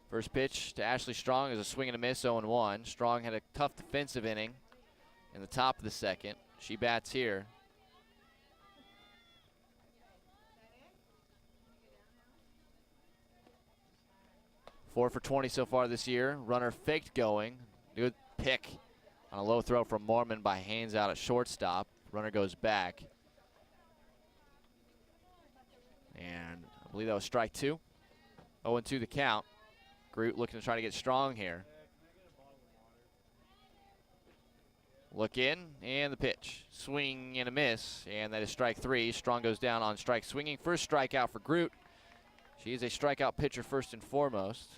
First pitch to Ashley Strong is a swing and a miss, 0-1. Strong had a tough defensive inning in the top of the second. She bats here. Four for 20 so far this year. Runner faked going. Good pick on a low throw from Mormon by Haynes out at shortstop. Runner goes back. And I believe that was strike 2. 0-2 the count. Groot looking to try to get Strong here. Look in, and the pitch. Swing and a miss, and that is strike 3. Strong goes down on strike swinging. First strikeout for Groot. She is a strikeout pitcher first and foremost.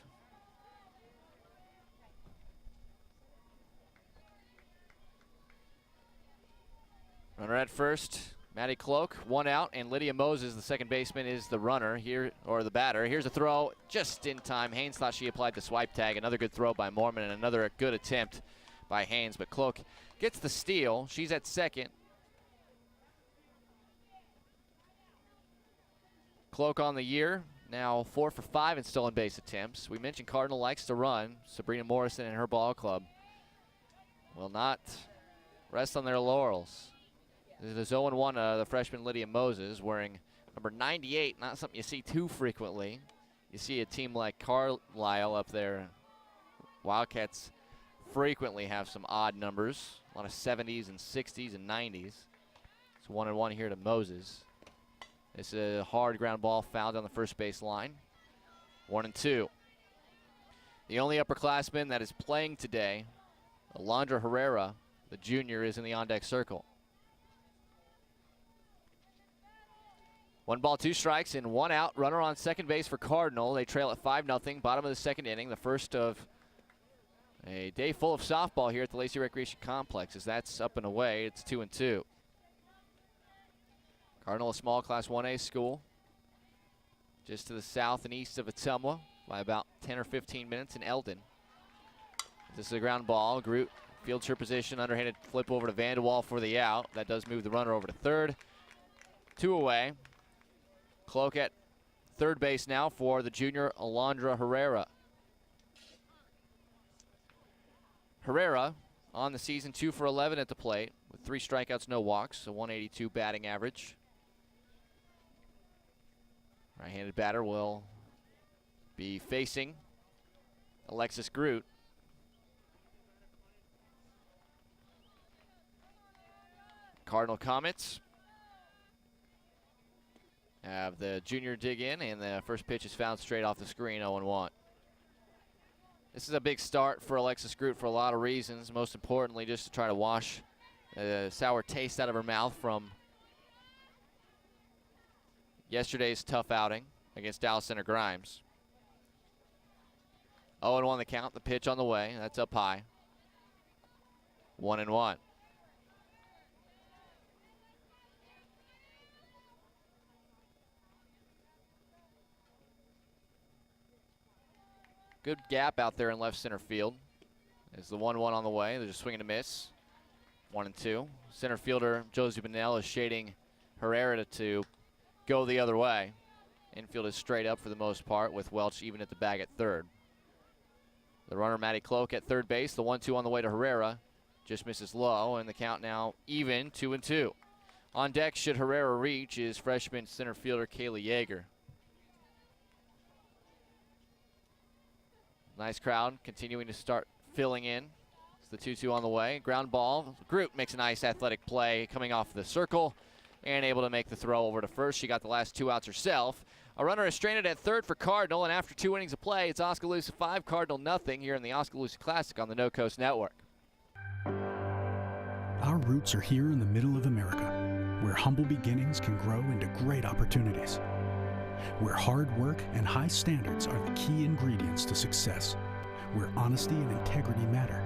Runner at first, Maddie Cloak, 1 out, and Lydia Moses, the second baseman, is the runner here, or the batter. Here's a throw just in time. Haynes thought she applied the swipe tag. Another good throw by Mormon, and another good attempt by Haynes, but Cloak gets the steal. She's at second. Cloak on the year, now 4 for 5 in stolen base attempts. We mentioned Cardinal likes to run. Sabrina Morrison and her ball club will not rest on their laurels. This is 0-1, the freshman Lydia Moses, wearing number 98, not something you see too frequently. You see a team like Carlisle up there. Wildcats frequently have some odd numbers, a lot of 70s and 60s and 90s. It's 1-1 here to Moses. This is a hard ground ball fouled on the first base line. 1-2. The only upperclassman that is playing today, Alondra Herrera, the junior, is in the on-deck circle. 1 ball, 2 strikes, and 1 out. Runner on second base for Cardinal. They trail at 5-0, bottom of the second inning, the first of a day full of softball here at the Lacey Recreation Complex. As that's up and away, it's 2-2. Cardinal, a small Class 1A school, just to the south and east of Ottumwa by about 10 or 15 minutes in Eldon. This is a ground ball. Groot fields her position, underhanded flip over to Vanderwall for the out. That does move the runner over to third. 2 away. Cloak at third base now for the junior Alondra Herrera. Herrera on the season 2 for 11 at the plate with 3 strikeouts, no walks, a 182 batting average. Right-handed batter will be facing Alexis Groot. Cardinal Comets have the junior dig in, and the first pitch is fouled straight off the screen, 0-1. This is a big start for Alexis Groot for a lot of reasons, most importantly just to try to wash the sour taste out of her mouth from yesterday's tough outing against Dallas Center Grimes. 0-1 the count, the pitch on the way, that's up high. 1-1. Good gap out there in left center field. Is the 1-1 on the way. There's a swing and a miss. 1-2. Center fielder Josie Bennell is shading Herrera to go the other way. Infield is straight up for the most part, with Welch even at the bag at third. The runner, Matty Cloak, at third base. The 1-2 on the way to Herrera. Just misses low, and the count now even, 2-2. On deck, should Herrera reach, is freshman center fielder Kaylee Yeager. Nice crowd continuing to start filling in. It's the 2-2 on the way. Ground ball. Groot makes a nice athletic play coming off the circle and able to make the throw over to first. She got the last 2 outs herself. A runner is stranded at third for Cardinal, and after 2 innings of play, it's Oskaloosa 5, Cardinal nothing here in the Oskaloosa Classic on the No Coast Network. Our roots are here in the middle of America, where humble beginnings can grow into great opportunities, where hard work and high standards are the key ingredients to success, where honesty and integrity matter.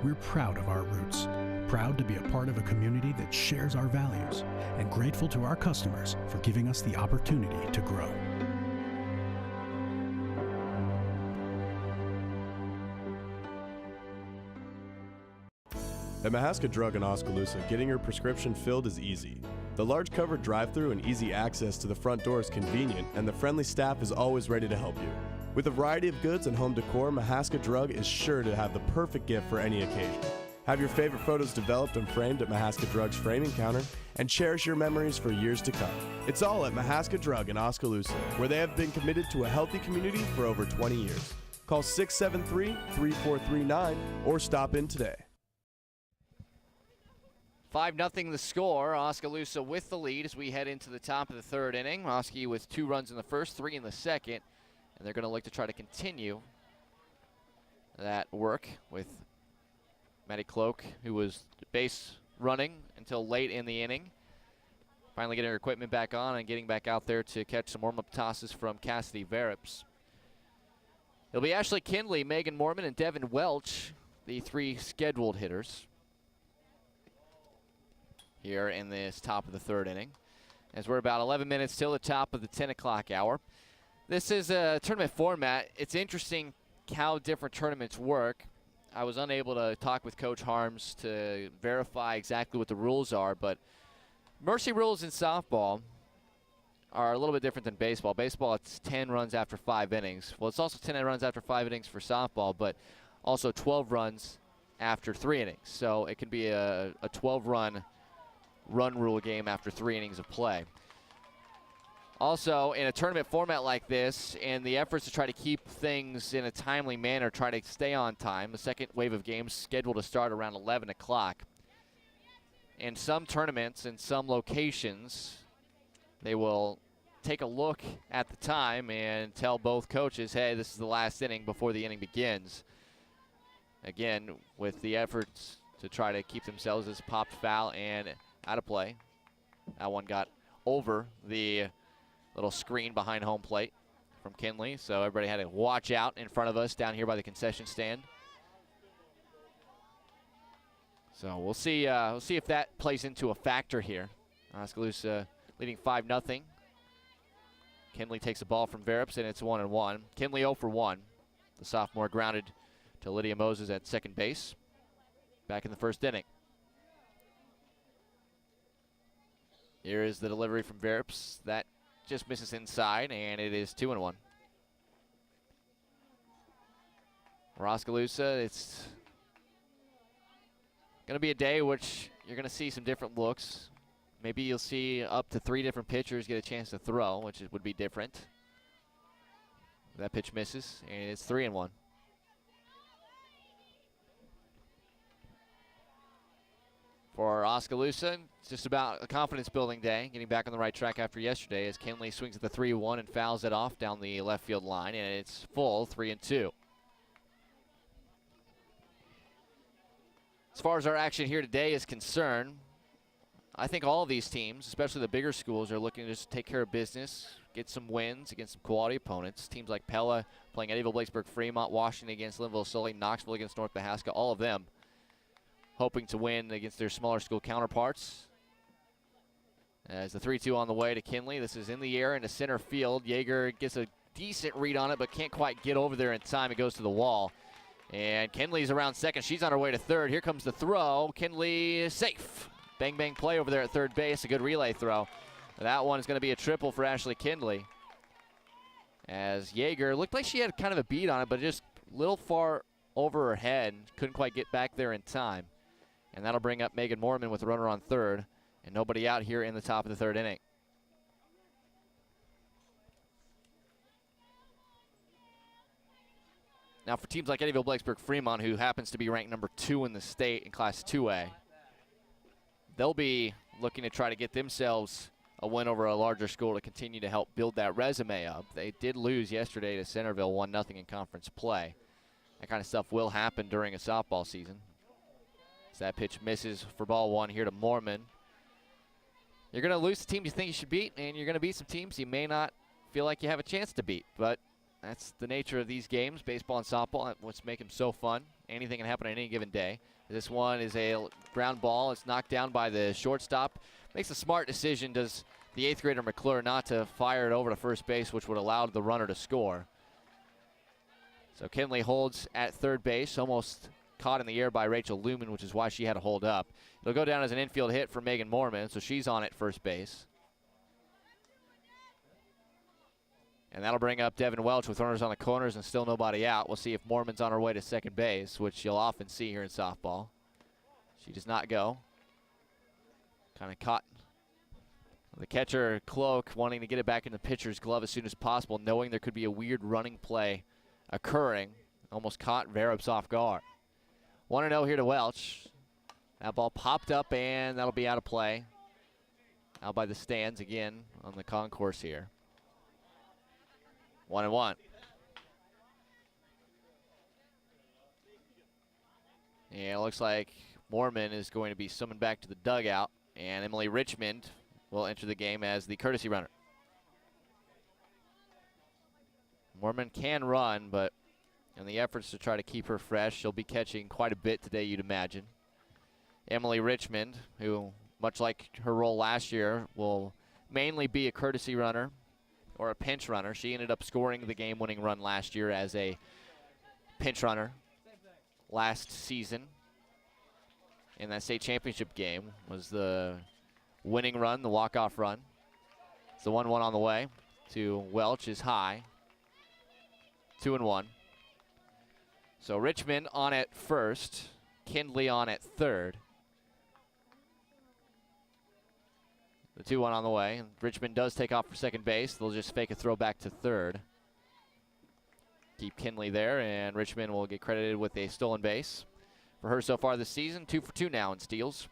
We're proud of our roots, proud to be a part of a community that shares our values, and grateful to our customers for giving us the opportunity to grow. At Mahaska Drug in Oskaloosa, getting your prescription filled is easy. The large covered drive-thru and easy access to the front door is convenient, and the friendly staff is always ready to help you. With a variety of goods and home decor, Mahaska Drug is sure to have the perfect gift for any occasion. Have your favorite photos developed and framed at Mahaska Drug's framing counter, and cherish your memories for years to come. It's all at Mahaska Drug in Oskaloosa, where they have been committed to a healthy community for over 20 years. Call 673-3439 or stop in today. 5-0 the score. Oskaloosa with the lead as we head into the top of the third inning. Oski with 2 runs in the first, 3 in the second. And they're going to look to try to continue that work with Matty Cloak, who was base running until late in the inning. Finally getting her equipment back on and getting back out there to catch some warm-up tosses from Cassidy Varips. It'll be Ashley Kinley, Megan Mormon, and Devin Welch, the 3 scheduled hitters here in this top of the third inning, as we're about 11 minutes till the top of the 10 o'clock hour. This is a tournament format. It's interesting how different tournaments work. I was unable to talk with Coach Harms to verify exactly what the rules are, but mercy rules in softball are a little bit different than baseball. Baseball, it's 10 runs after 5 innings. Well, it's also 10 runs after 5 innings for softball, but also 12 runs after 3 innings. So it can be a 12-run run rule game after 3 innings of play. Also, in a tournament format like this, and the efforts to try to keep things in a timely manner, try to stay on time, the second wave of games scheduled to start around 11 o'clock. In some tournaments, in some locations, they will take a look at the time and tell both coaches, hey, this is the last inning before the inning begins. Again, with the efforts to try to keep themselves as popped foul and out of play. That one got over the little screen behind home plate from Kinley, so everybody had to watch out in front of us down here by the concession stand. So we'll see if that plays into a factor here. Oskaloosa leading 5-0. Kinley takes a ball from Varips, and it's 1-1. Kinley 0 for 1. The sophomore grounded to Lydia Moses at second base back in the first inning. Here is the delivery from Varips. That just misses inside, and it is 2-1. For Oskaloosa, it's going to be a day which you're going to see some different looks. Maybe you'll see up to 3 different pitchers get a chance to throw, which would be different. That pitch misses, and it's 3-1. For Oskaloosa, it's just about a confidence-building day, getting back on the right track after yesterday as Kinley swings at the 3-1 and fouls it off down the left field line, and it's full 3-2. As far as our action here today is concerned, I think all of these teams, especially the bigger schools, are looking to just take care of business, get some wins against some quality opponents. Teams like Pella playing Eddyville, Blacksburg, Fremont, Washington against Linville, Sully, Knoxville against North Mahaska, all of them hoping to win against their smaller school counterparts. As the 3-2 on the way to Kinley. This is in the air into center field. Yeager gets a decent read on it, but can't quite get over there in time. It goes to the wall. And Kinley's around second. She's on her way to third. Here comes the throw. Kinley is safe. Bang, bang play over there at third base. A good relay throw. That one is going to be a triple for Ashley Kinley. As Yeager looked like she had kind of a beat on it, but just a little far over her head. Couldn't quite get back there in time. And that'll bring up Megan Mormon with a runner on third. And nobody out here in the top of the third inning. Now for teams like Eddyville, Blacksburg, Fremont, who happens to be ranked number 2 in the state in Class 2A, they'll be looking to try to get themselves a win over a larger school to continue to help build that resume up. They did lose yesterday to Centerville, 1-0 in conference play. That kind of stuff will happen during a softball season. So that pitch misses for ball one here to Mormon. You're going to lose the team you think you should beat, and you're going to beat some teams you may not feel like you have a chance to beat. But that's the nature of these games, baseball and softball. That's what's make them so fun. Anything can happen on any given day. This one is a ground ball. It's knocked down by the shortstop. Makes a smart decision, does the 8th grader McClure, not to fire it over to first base, which would allow the runner to score. So Kinley holds at third base, almost caught in the air by Rachel Lumen, which is why she had to hold up. It'll go down as an infield hit for Megan Mormon, so she's on at first base. And that'll bring up Devin Welch with runners on the corners and still nobody out. We'll see if Mormon's on her way to second base, which you'll often see here in softball. She does not go. Kind of caught the catcher cloak, wanting to get it back in the pitcher's glove as soon as possible, knowing there could be a weird running play occurring. Almost caught Verups off guard. 1-0 here to Welch. That ball popped up, and that'll be out of play. Out by the stands again on the concourse here. 1-1. And it looks like Mormon is going to be summoned back to the dugout, and Emily Richmond will enter the game as the courtesy runner. Mormon can run, but in the efforts to try to keep her fresh, she'll be catching quite a bit today, you'd imagine. Emily Richmond, who, much like her role last year, will mainly be a courtesy runner or a pinch runner. She ended up scoring the game-winning run last year as a pinch runner last season. In that state championship game was the winning run, the walk-off run. It's the 1-1 on the way to Welch is high. 2-1. So Richmond on at first, Kinley on at third. The 2-1 on the way. And Richmond does take off for second base. They'll just fake a throw back to third. Keep Kinley there, and Richmond will get credited with a stolen base. For her so far this season, 2 for 2 now in steals.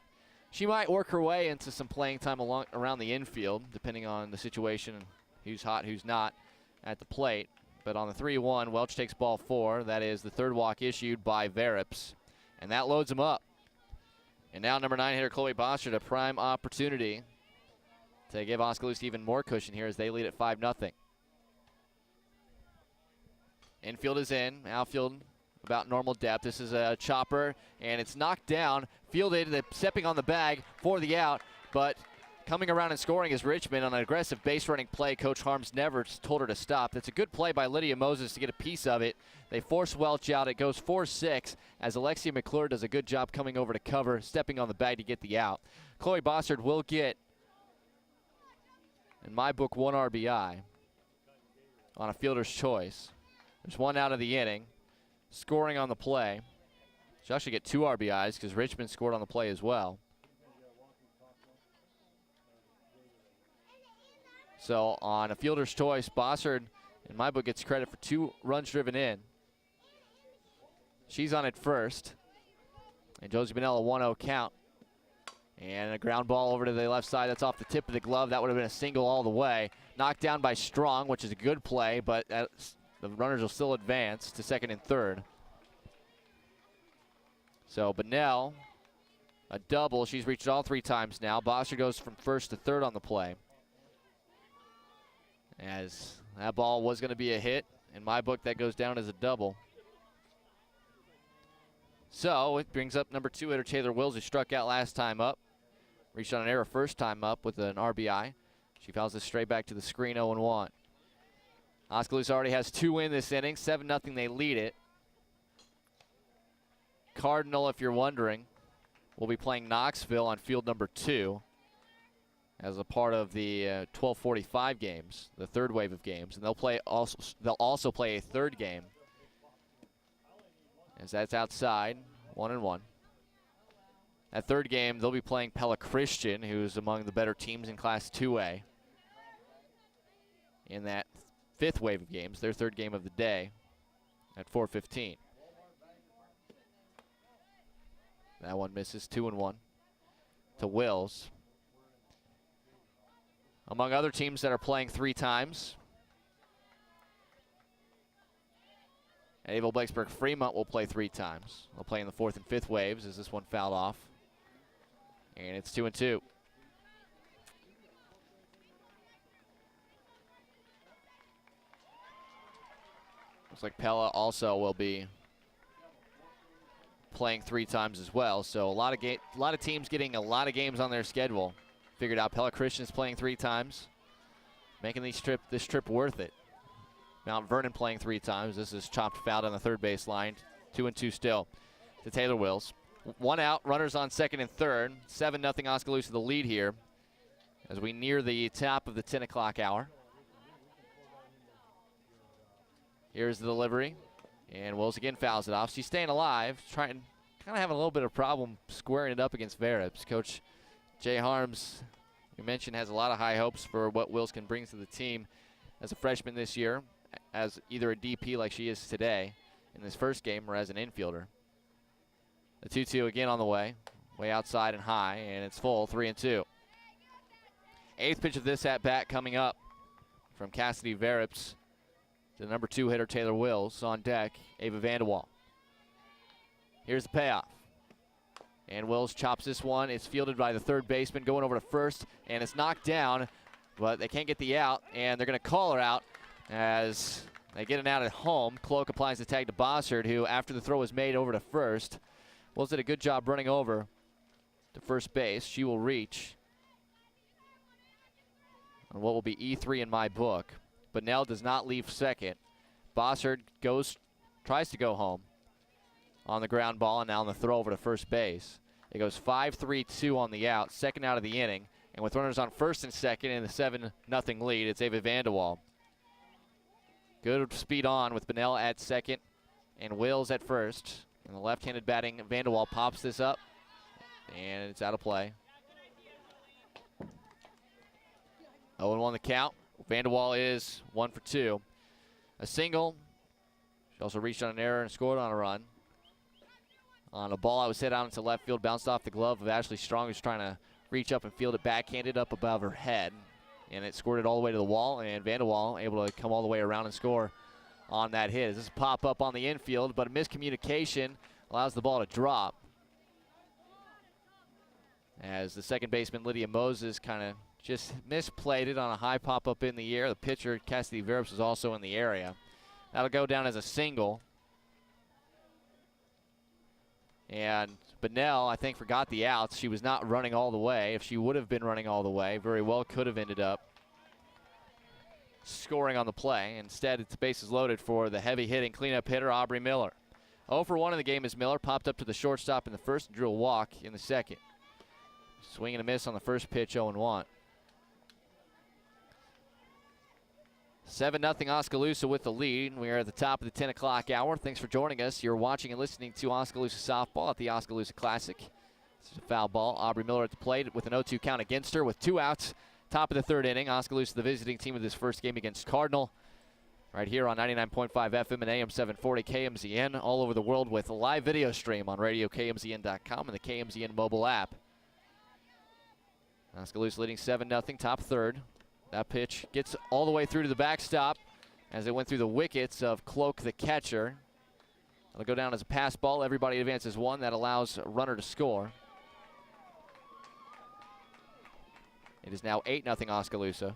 She might work her way into some playing time around the infield, depending on the situation, who's hot, who's not at the plate. But on the 3-1, Welch takes ball 4. That is the third walk issued by Verups, and that loads him up. And now number 9 hitter Chloe Bossert, a prime opportunity to give Oskaloosa even more cushion here as they lead at 5-0. Infield is in, outfield about normal depth. This is a chopper, and it's knocked down, fielded, stepping on the bag for the out, but coming around and scoring is Richmond on an aggressive base running play. Coach Harms never told her to stop. That's a good play by Lydia Moses to get a piece of it. They force Welch out. It goes 4-6 as Alexia McClure does a good job coming over to cover, stepping on the bag to get the out. Chloe Bossard will get, in my book, 1 RBI on a fielder's choice. There's 1 out of the inning. Scoring on the play. She'll actually get 2 RBIs because Richmond scored on the play as well. So on a fielder's choice, Bossard, in my book, gets credit for 2 runs driven in. She's on it first. And Josie Bonella 1-0 count. And a ground ball over to the left side. That's off the tip of the glove. That would have been a single all the way. Knocked down by Strong, which is a good play, but the runners will still advance to second and third. So Bonnell, a double. She's reached all 3 times now. Bossard goes from first to third on the play. As that ball was going to be a hit. In my book, that goes down as a double. So it brings up number 2 hitter Taylor Wills, who struck out last time up. Reached on an error first time up with an RBI. She fouls this straight back to the screen, 0-1. Oskaloosa already has 2 in this inning. 7-0, they lead it. Cardinal, if you're wondering, will be playing Knoxville on field number 2 as a part of the 12:45 games, the third wave of games, and they'll also play a third game, as that's outside, 1-1. That third game, they'll be playing Pella Christian, who's among the better teams in Class 2A. In that 5th wave of games, their third game of the day at 4:15. That one misses, 2-1 to Wills. Among other teams that are playing 3 times, Abel Blakesburg Fremont will play 3 times. They'll play in the 4th and 5th waves as this one fouled off. And it's 2-2. Looks like Pella also will be playing 3 times as well. So a lot of teams getting a lot of games on their schedule. Figured out Pella Christian's playing 3 times, making this trip worth it. Mount Vernon playing 3 times. This is chopped foul on the third base line. 2-2 still to Taylor Wills. 1 out, runners on second and third. 7-0 Oskaloosa the lead here as we near the top of the 10 o'clock hour. Here's the delivery, and Wills again fouls it off. She's staying alive, kind of having a little bit of problem squaring it up against Verips. Coach Jay Harms, you mentioned, has a lot of high hopes for what Wills can bring to the team as a freshman this year, as either a DP like she is today in this first game or as an infielder. The 2-2 again on the way outside and high, and it's full, 3-2. 8th pitch of this at-bat coming up from Cassidy Verips. The number 2 hitter, Taylor Wills, on deck, Ava Vanderwall. Here's the payoff. And Wills chops this one. It's fielded by the third baseman, going over to first, and it's knocked down, but they can't get the out, and they're going to call her out as they get it out at home. Cloak applies the tag to Bossard, who, after the throw was made over to first, Wills did a good job running over to first base. She will reach on what will be E3 in my book. Bunnell does not leave second. Bossard tries to go home on the ground ball, and now on the throw over to first base. It goes 5-3-2 on the out, second out of the inning. And with runners on first and second in the 7-0 lead, it's Ava Vanderwall. Good speed on with Bunnell at second and Wills at first. And the left-handed batting, Vanderwall pops this up, and it's out of play. 0-1 the count. Vanderwall is 1 for 2. A single. She also reached on an error and scored on a run. On a ball that was hit out into left field, bounced off the glove of Ashley Strong, who's trying to reach up and field it backhanded up above her head. And it squirted all the way to the wall, and Vanderwall able to come all the way around and score on that hit. This is a pop up on the infield, but a miscommunication allows the ball to drop. As the second baseman, Lydia Moses, kind of just misplayed it on a high pop-up in the air. The pitcher, Cassidy Verips, was also in the area. That'll go down as a single. And Bunnell, I think, forgot the outs. She was not running all the way. If she would have been running all the way, very well could have ended up scoring on the play. Instead, it's bases loaded for the heavy-hitting cleanup hitter, Aubrey Miller. 0 for 1 in the game as Miller popped up to the shortstop in the first and drew a walk in the second. Swing and a miss on the first pitch, 0-1. 7-0 Oskaloosa with the lead. We are at the top of the 10 o'clock hour. Thanks for joining us. You're watching and listening to Oskaloosa softball at the Oskaloosa Classic. This is a foul ball. Aubrey Miller at the plate with an 0-2 count against her with 2 outs. Top of the third inning. Oskaloosa, the visiting team of this first game against Cardinal. Right here on 99.5 FM and AM 740 KMZN. All over the world with a live video stream on radiokmzn.com and the KMZN mobile app. Oskaloosa leading 7-0, top third. That pitch gets all the way through to the backstop as it went through the wickets of Cloak, the catcher. It'll go down as a pass ball. Everybody advances 1. That allows a runner to score. It is now 8-0 Oskaloosa.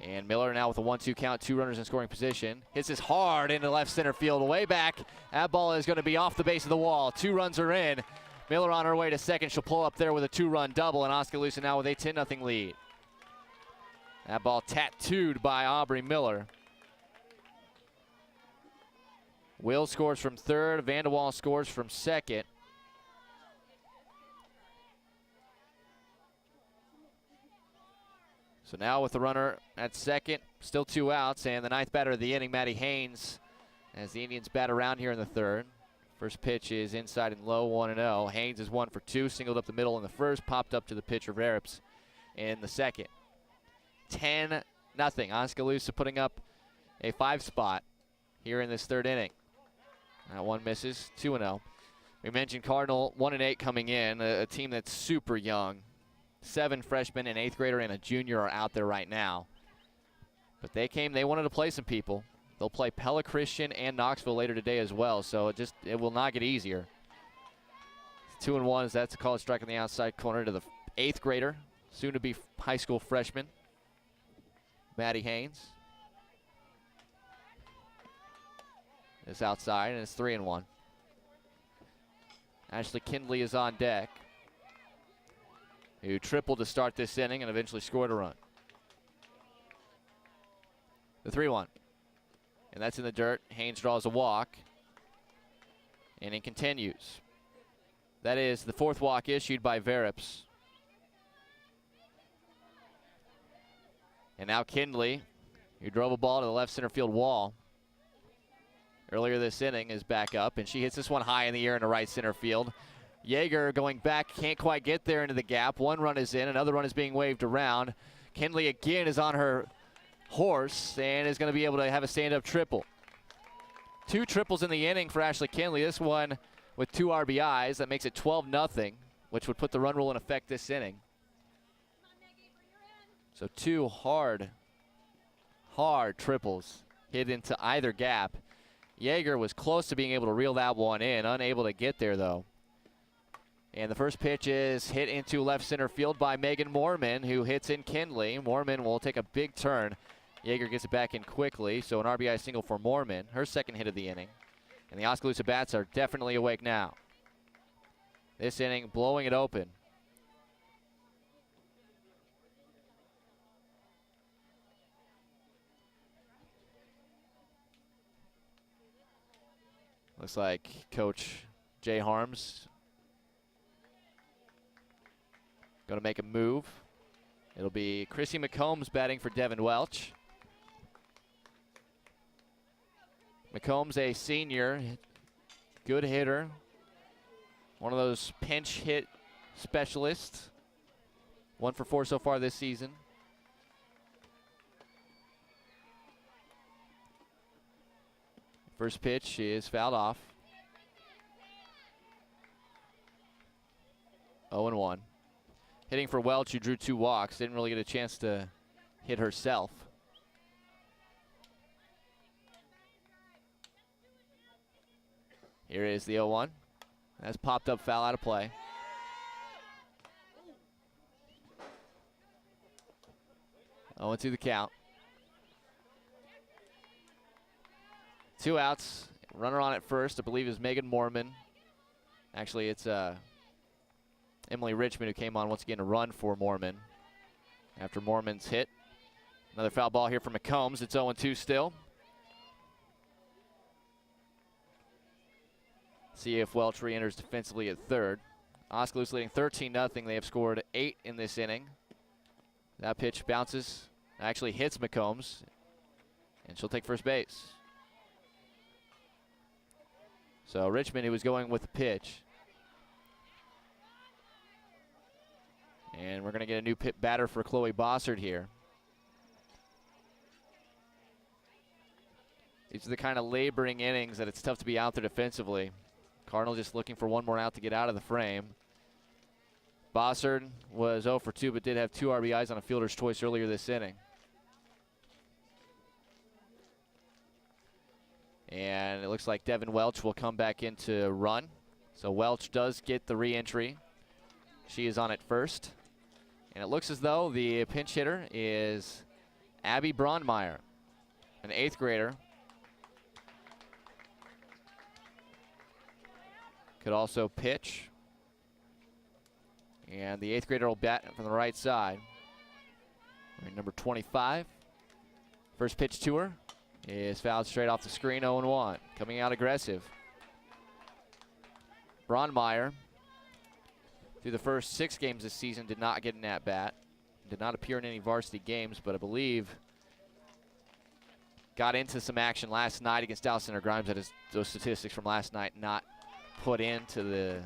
And Miller now with a 1-2 count, 2 runners in scoring position. Hits this hard into left center field, way back. That ball is going to be off the base of the wall. 2 runs are in. Miller on her way to second. She'll pull up there with a 2-run double, and Oskaloosa now with a 10-0 lead. That ball tattooed by Aubrey Miller. Will scores from third. Vanderwall scores from second. So now with the runner at second, still 2 outs, and the 9th batter of the inning, Maddie Haynes, as the Indians bat around here in the third. First pitch is inside and low, 1-0. Haynes is 1 for 2, singled up the middle in the first, popped up to the pitcher Verips in the second. 10-0. Oskaloosa putting up a 5 spot here in this third inning. That one misses, 2-0. We mentioned Cardinal 1-8 coming in, a team that's super young. 7 freshmen, an 8th grader, and a junior are out there right now. But they wanted to play some people. They'll play Pella Christian and Knoxville later today as well, so it will not get easier. 2-1, that's a called strike on the outside corner to the 8th grader, soon to be high school freshman, Maddie Haynes. It's outside, and it's 3-1. Ashley Kindley is on deck, who tripled to start this inning and eventually scored a run. The 3-1. And that's in the dirt. Haynes draws a walk. And it continues. That is the 4th walk issued by Verips. And now Kindley, who drove a ball to the left center field wall earlier this inning, is back up. And she hits this one high in the air into right center field. Yeager going back, can't quite get there into the gap. One run is in, another run is being waved around. Kindley again is on her horse and is going to be able to have a stand-up triple. 2 triples in the inning for Ashley Kindley. This one with 2 RBIs. That makes it 12-0, which would put the run rule in effect this inning. So 2 hard triples hit into either gap. Yeager was close to being able to reel that one in, unable to get there though. And the first pitch is hit into left center field by Megan Moorman, who hits in Kindley. Moorman will take a big turn. Yeager gets it back in quickly, so an RBI single for Moorman, her second hit of the inning. And the Oskaloosa bats are definitely awake now. This inning blowing it open. Looks like Coach Jay Harms going to make a move. It'll be Chrissy McCombs batting for Devin Welch. McCombs, a senior, good hitter. One of those pinch hit specialists. 1 for 4 so far this season. First pitch is fouled off. 0-1. Hitting for Welch, who drew 2 walks. Didn't really get a chance to hit herself. Here is the 0-1. That's popped up, foul, out of play. Oh, 2 the count. 2 outs. Runner on at first, I believe, is Megan Moorman. Actually, it's Emily Richmond, who came on once again to run for Moorman after Moorman's hit. Another foul ball here for McCombs. It's 0-2 still. See if Welch re-enters defensively at third. Oskaloosa leading 13-0. They have scored 8 in this inning. That pitch bounces, actually hits McCombs, and she'll take first base. So Richmond, who was going with the pitch. And we're going to get a new batter for Chloe Bossard here. These are the kind of laboring innings that it's tough to be out there defensively. Cardinal just looking for one more out to get out of the frame. Bossard was 0 for 2, but did have 2 RBIs on a fielder's choice earlier this inning. And it looks like Devin Welch will come back in to run. So Welch does get the re-entry. She is on at first. And it looks as though the pinch hitter is Abby Braunmeyer, an 8th grader. Could also pitch. And the 8th grader will bat from the right side. Number 25. First pitch to her is fouled straight off the screen, 0-1. Coming out aggressive. Bronmeyer, through the first 6 games this season, did not get an at-bat. Did not appear in any varsity games, but I believe got into some action last night against Dallas Center Grimes. That is those statistics from last night not put into the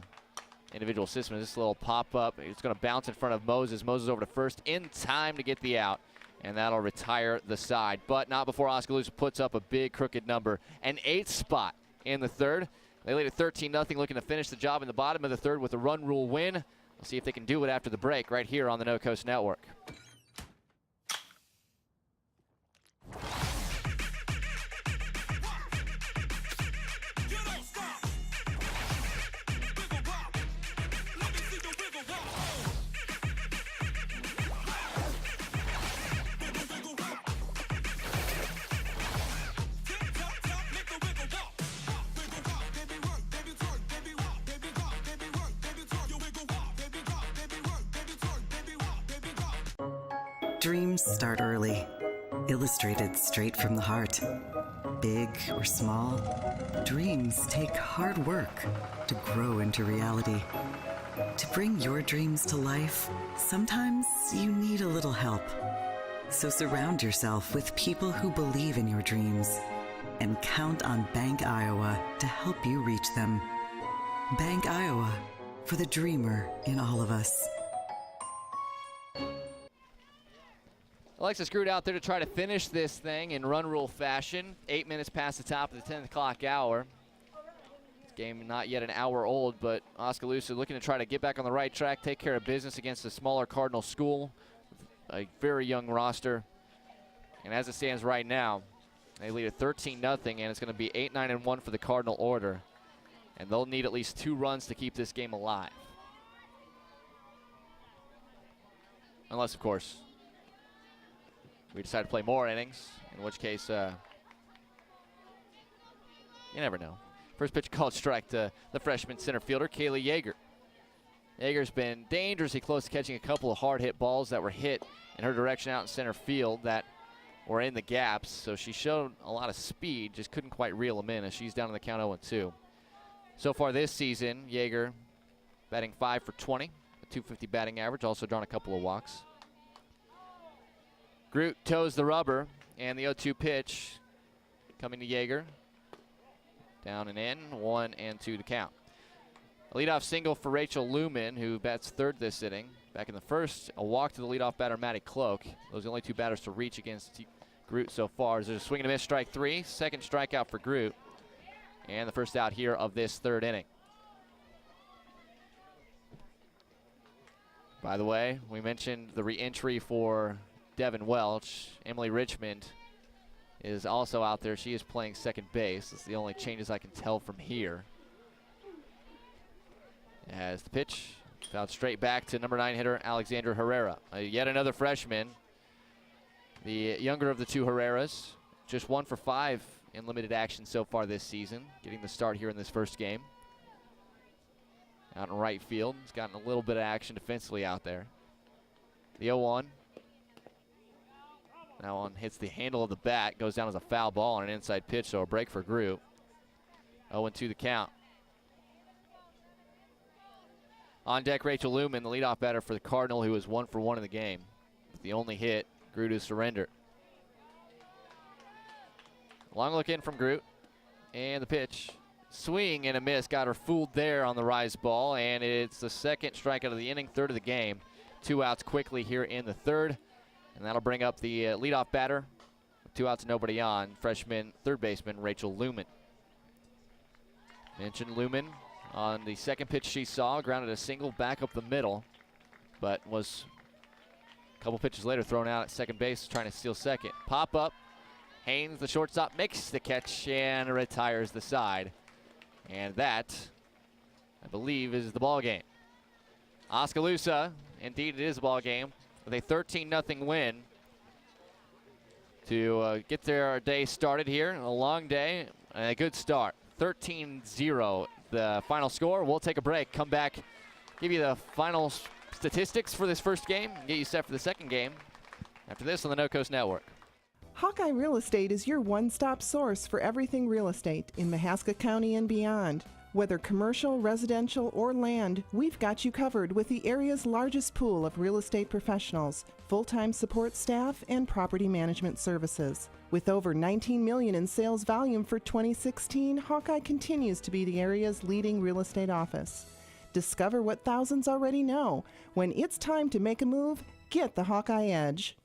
individual system. This little pop-up, it's going to bounce in front of Moses. Moses over to first in time to get the out, and that'll retire the side. But not before Oskaloosa puts up a big crooked number. An 8th spot in the third. They lead at 13-0, looking to finish the job in the bottom of the third with a run rule win. We'll see if they can do it after the break right here on the No Coast Network. Dreams start early, illustrated straight from the heart. Big or small, dreams take hard work to grow into reality. To bring your dreams to life, sometimes you need a little help. So surround yourself with people who believe in your dreams and count on Bank Iowa to help you reach them. Bank Iowa, for the dreamer in all of us. Alexis Groot out there to try to finish this thing in run rule fashion. 8 minutes past the top of the 10 o'clock hour. This game not yet an hour old, but Oskaloosa looking to try to get back on the right track, take care of business against a smaller Cardinal school, a very young roster. And as it stands right now, they lead at 13-0, and it's going to be 8-9-1 for the Cardinal order. And they'll need at least 2 runs to keep this game alive. Unless, of course, we decide to play more innings, in which case, you never know. First pitch called strike to the freshman center fielder, Kaylee Yeager. Yeager's been dangerously close to catching a couple of hard hit balls that were hit in her direction out in center field that were in the gaps. So she showed a lot of speed, just couldn't quite reel them in as she's down on the count 0-2. So far this season, Yeager batting 5 for 20, a .250 batting average, also drawn a couple of walks. Groot toes the rubber, and the 0-2 pitch coming to Yeager. Down and in, 1-2 to count. A leadoff single for Rachel Lumen, who bats third this inning. Back in the first, a walk to the leadoff batter, Maddie Cloak. Those are the only 2 batters to reach against Groot so far. There's a swing and a miss, strike 3. Second strikeout for Groot. And the first out here of this third inning. By the way, we mentioned the re-entry for Devin Welch. Emily Richmond is also out there. She is playing second base. That's the only changes I can tell from here. As the pitch fouled straight back to number 9 hitter Alexandra Herrera. Yet another freshman. The younger of the 2 Herreras. Just 1 for 5 in limited action so far this season. Getting the start here in this first game. Out in right field. He's gotten a little bit of action defensively out there. The 0-1. That one hits the handle of the bat, goes down as a foul ball on an inside pitch, so a break for Groot. 0-2 the count. On deck, Rachel Lumen, the leadoff batter for the Cardinal, who is 1 for 1 in the game. With the only hit, Groot is surrendered. Long look in from Groot, and the pitch. Swing and a miss, got her fooled there on the rise ball, and it's the second strikeout of the inning, third of the game. 2 outs quickly here in the third. And that'll bring up the leadoff batter. 2 outs, nobody on. Freshman third baseman Rachel Lumen. Mentioned Lumen on the second pitch she saw. Grounded a single back up the middle. But was a couple pitches later thrown out at second base trying to steal second. Pop up. Haynes, the shortstop, makes the catch and retires the side. And that, I believe, is the ball game. Oskaloosa, indeed it is a ball game. With a 13-0 win to get their day started here. A long day and a good start. 13-0 the final score. We'll take a break, come back, give you the final statistics for this first game, and get you set for the second game after this on the No Coast Network. Hawkeye Real Estate is your one-stop source for everything real estate in Mahaska County and beyond. Whether commercial, residential, or land, we've got you covered with the area's largest pool of real estate professionals, full-time support staff, and property management services. With over $19 million in sales volume for 2016, Hawkeye continues to be the area's leading real estate office. Discover what thousands already know. When it's time to make a move, get the Hawkeye Edge.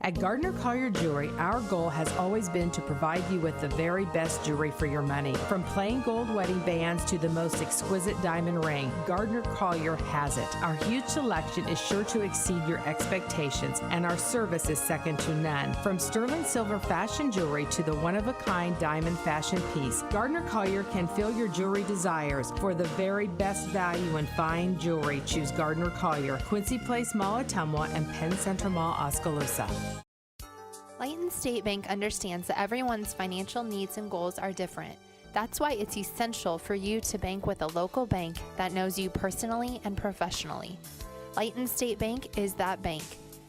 At Gardner Collier Jewelry, our goal has always been to provide you with the very best jewelry for your money. From plain gold wedding bands to the most exquisite diamond ring, Gardner Collier has it. Our huge selection is sure to exceed your expectations, and our service is second to none. From sterling silver fashion jewelry to the one-of-a-kind diamond fashion piece, Gardner Collier can fill your jewelry desires. For the very best value in fine jewelry, choose Gardner Collier, Quincy Place Mall, Ottumwa, and Penn Central Mall, Oskaloosa. Layton State Bank understands that everyone's financial needs and goals are different. That's why it's essential for you to bank with a local bank that knows you personally and professionally. Layton State Bank is that bank.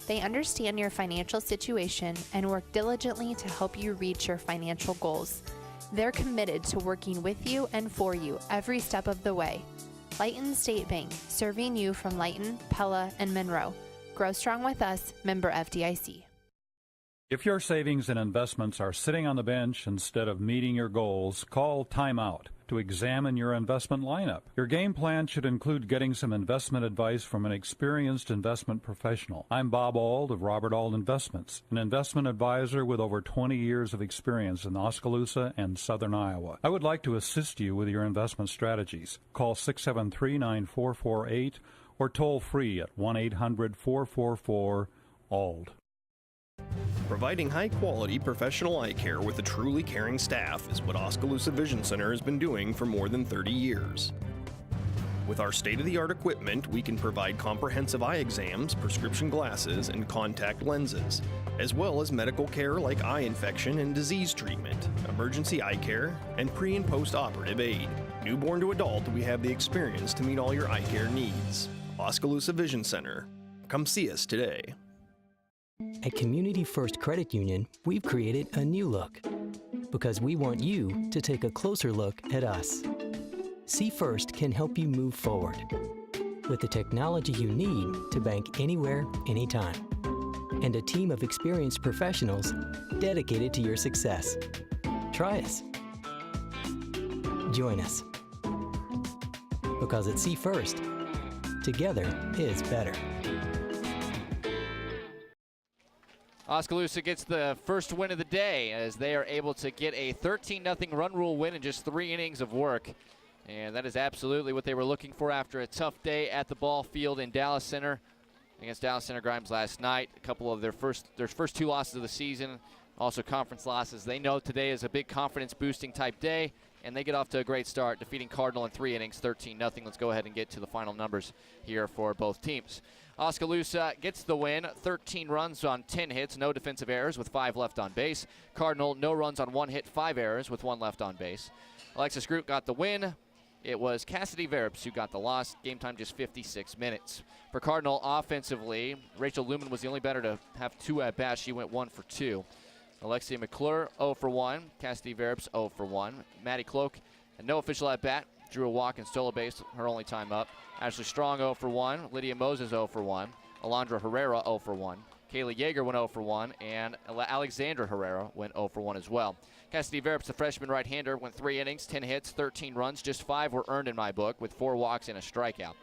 They understand your financial situation and work diligently to help you reach your financial goals. They're committed to working with you and for you every step of the way. Layton State Bank, serving you from Layton, Pella, and Monroe. Grow strong with us, member FDIC. If your savings and investments are sitting on the bench instead of meeting your goals, call Time Out to examine your investment lineup. Your game plan should include getting some investment advice from an experienced investment professional. I'm Bob Auld of Robert Auld Investments, an investment advisor with over 20 years of experience in Oskaloosa and southern Iowa. I would like to assist you with your investment strategies. Call 673-9448 or toll free at 1-800-444-ALD. Providing high-quality professional eye care with a truly caring staff is what Oskaloosa Vision Center has been doing for more than 30 years. With our state-of-the-art equipment, we can provide comprehensive eye exams, prescription glasses, and contact lenses, as well as medical care like eye infection and disease treatment, emergency eye care, and pre- and post-operative aid. Newborn to adult, we have the experience to meet all your eye care needs. Oskaloosa Vision Center. Come see us today. At Community First Credit Union, we've created a new look because we want you to take a closer look at us. See First can help you move forward with the technology you need to bank anywhere, anytime, and a team of experienced professionals dedicated to your success. Try us. Join us. Because at See First, together is better. Oskaloosa gets the first win of the day as they are able to get a 13-0 run rule win in just 3 innings of work. And that is absolutely what they were looking for after a tough day at the ball field in Dallas Center against Dallas Center Grimes last night. A couple of their first 2 losses of the season, also conference losses. They know today is a big confidence-boosting type day, and they get off to a great start, defeating Cardinal in 3 innings, 13-0. Let's go ahead and get to the final numbers here for both teams. Oskaloosa gets the win, 13 runs on 10 hits, no defensive errors with 5 left on base. Cardinal, no runs on 1 hit, 5 errors with 1 left on base. Alexis Groot got the win. It was Cassidy Verrips who got the loss. Game time just 56 minutes. For Cardinal offensively, Rachel Lumen was the only batter to have 2 at-bats. She went 1 for 2. Alexia McClure, 0 for 1. Cassidy Verrips, 0 for 1. Maddie Cloak had no official at-bat. Drew a walk and stole a base, her only time up. Ashley Strong, 0 for 1. Lydia Moses, 0 for 1. Alondra Herrera, 0 for 1. Kaylee Yeager went 0 for 1. And Alexandra Herrera went 0 for 1 as well. Cassidy Verrips, the freshman right-hander, went 3 innings, 10 hits, 13 runs. Just 5 were earned in my book with 4 walks and a strikeout.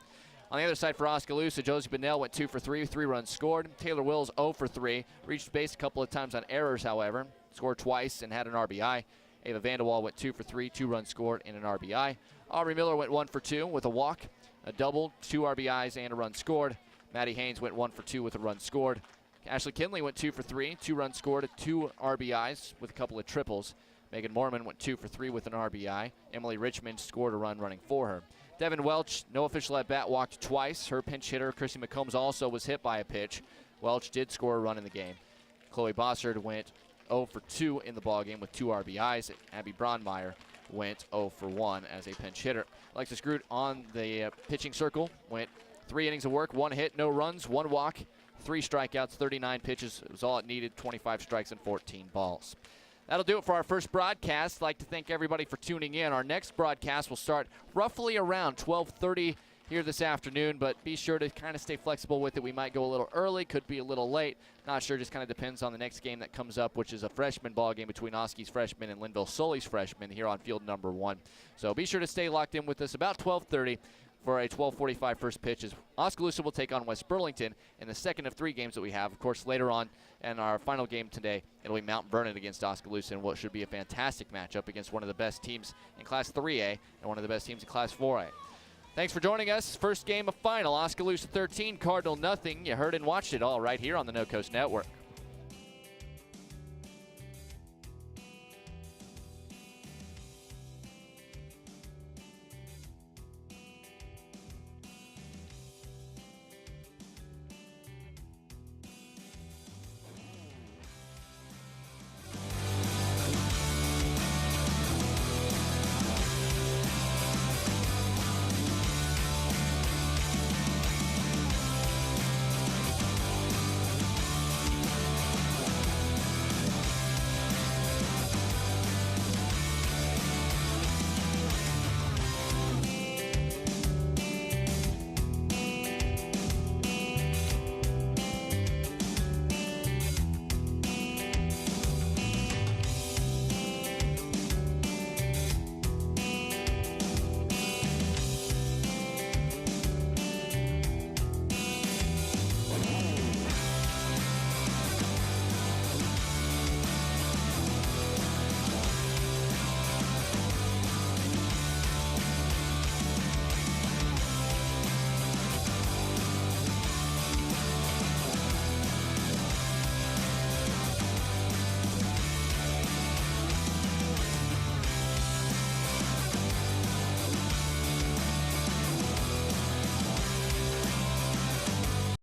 On the other side for Oskaloosa, Josie Bennell went 2 for 3, 3 runs scored. Taylor Wills, 0 for 3. Reached base a couple of times on errors, however. Scored twice and had an RBI. Ava Vanderwall went 2 for 3, 2 runs scored and an RBI. Aubrey Miller went 1 for 2 with a walk, a double, 2 RBIs, and a run scored. Maddie Haynes went 1 for 2 with a run scored. Ashley Kinley went 2 for 3, 2 runs scored, 2 RBIs with a couple of triples. Megan Mormon went 2 for 3 with an RBI. Emily Richmond scored a run running for her. Devin Welch, no official at-bat, walked twice. Her pinch hitter, Chrissy McCombs, also was hit by a pitch. Welch did score a run in the game. Chloe Bossard went 0 for 2 in the ballgame with 2 RBIs. Abby Braunmeyer went 0 for 1 as a pinch hitter. Alexis Groot on the pitching circle went 3 innings of work, 1 hit, no runs, 1 walk, 3 strikeouts, 39 pitches. It was all it needed, 25 strikes and 14 balls. That'll do it for our first broadcast. I'd like to thank everybody for tuning in. Our next broadcast will start roughly around 12:30 here this afternoon, but be sure to kind of stay flexible with it. We might go a little early, could be a little late. Not sure, just kind of depends on the next game that comes up, which is a freshman ball game between Oski's freshman and Linville Sully's freshman here on field number 1. So be sure to stay locked in with us about 12:30 for a 12:45 first pitch as Oskaloosa will take on West Burlington in the second of 3 games that we have. Of course, later on in our final game today, it'll be Mount Vernon against Oskaloosa in what should be a fantastic matchup against one of the best teams in Class 3A and one of the best teams in Class 4A. Thanks for joining us. First game of final, Oskaloosa 13, Cardinal nothing. You heard and watched it all right here on the No Coast Network.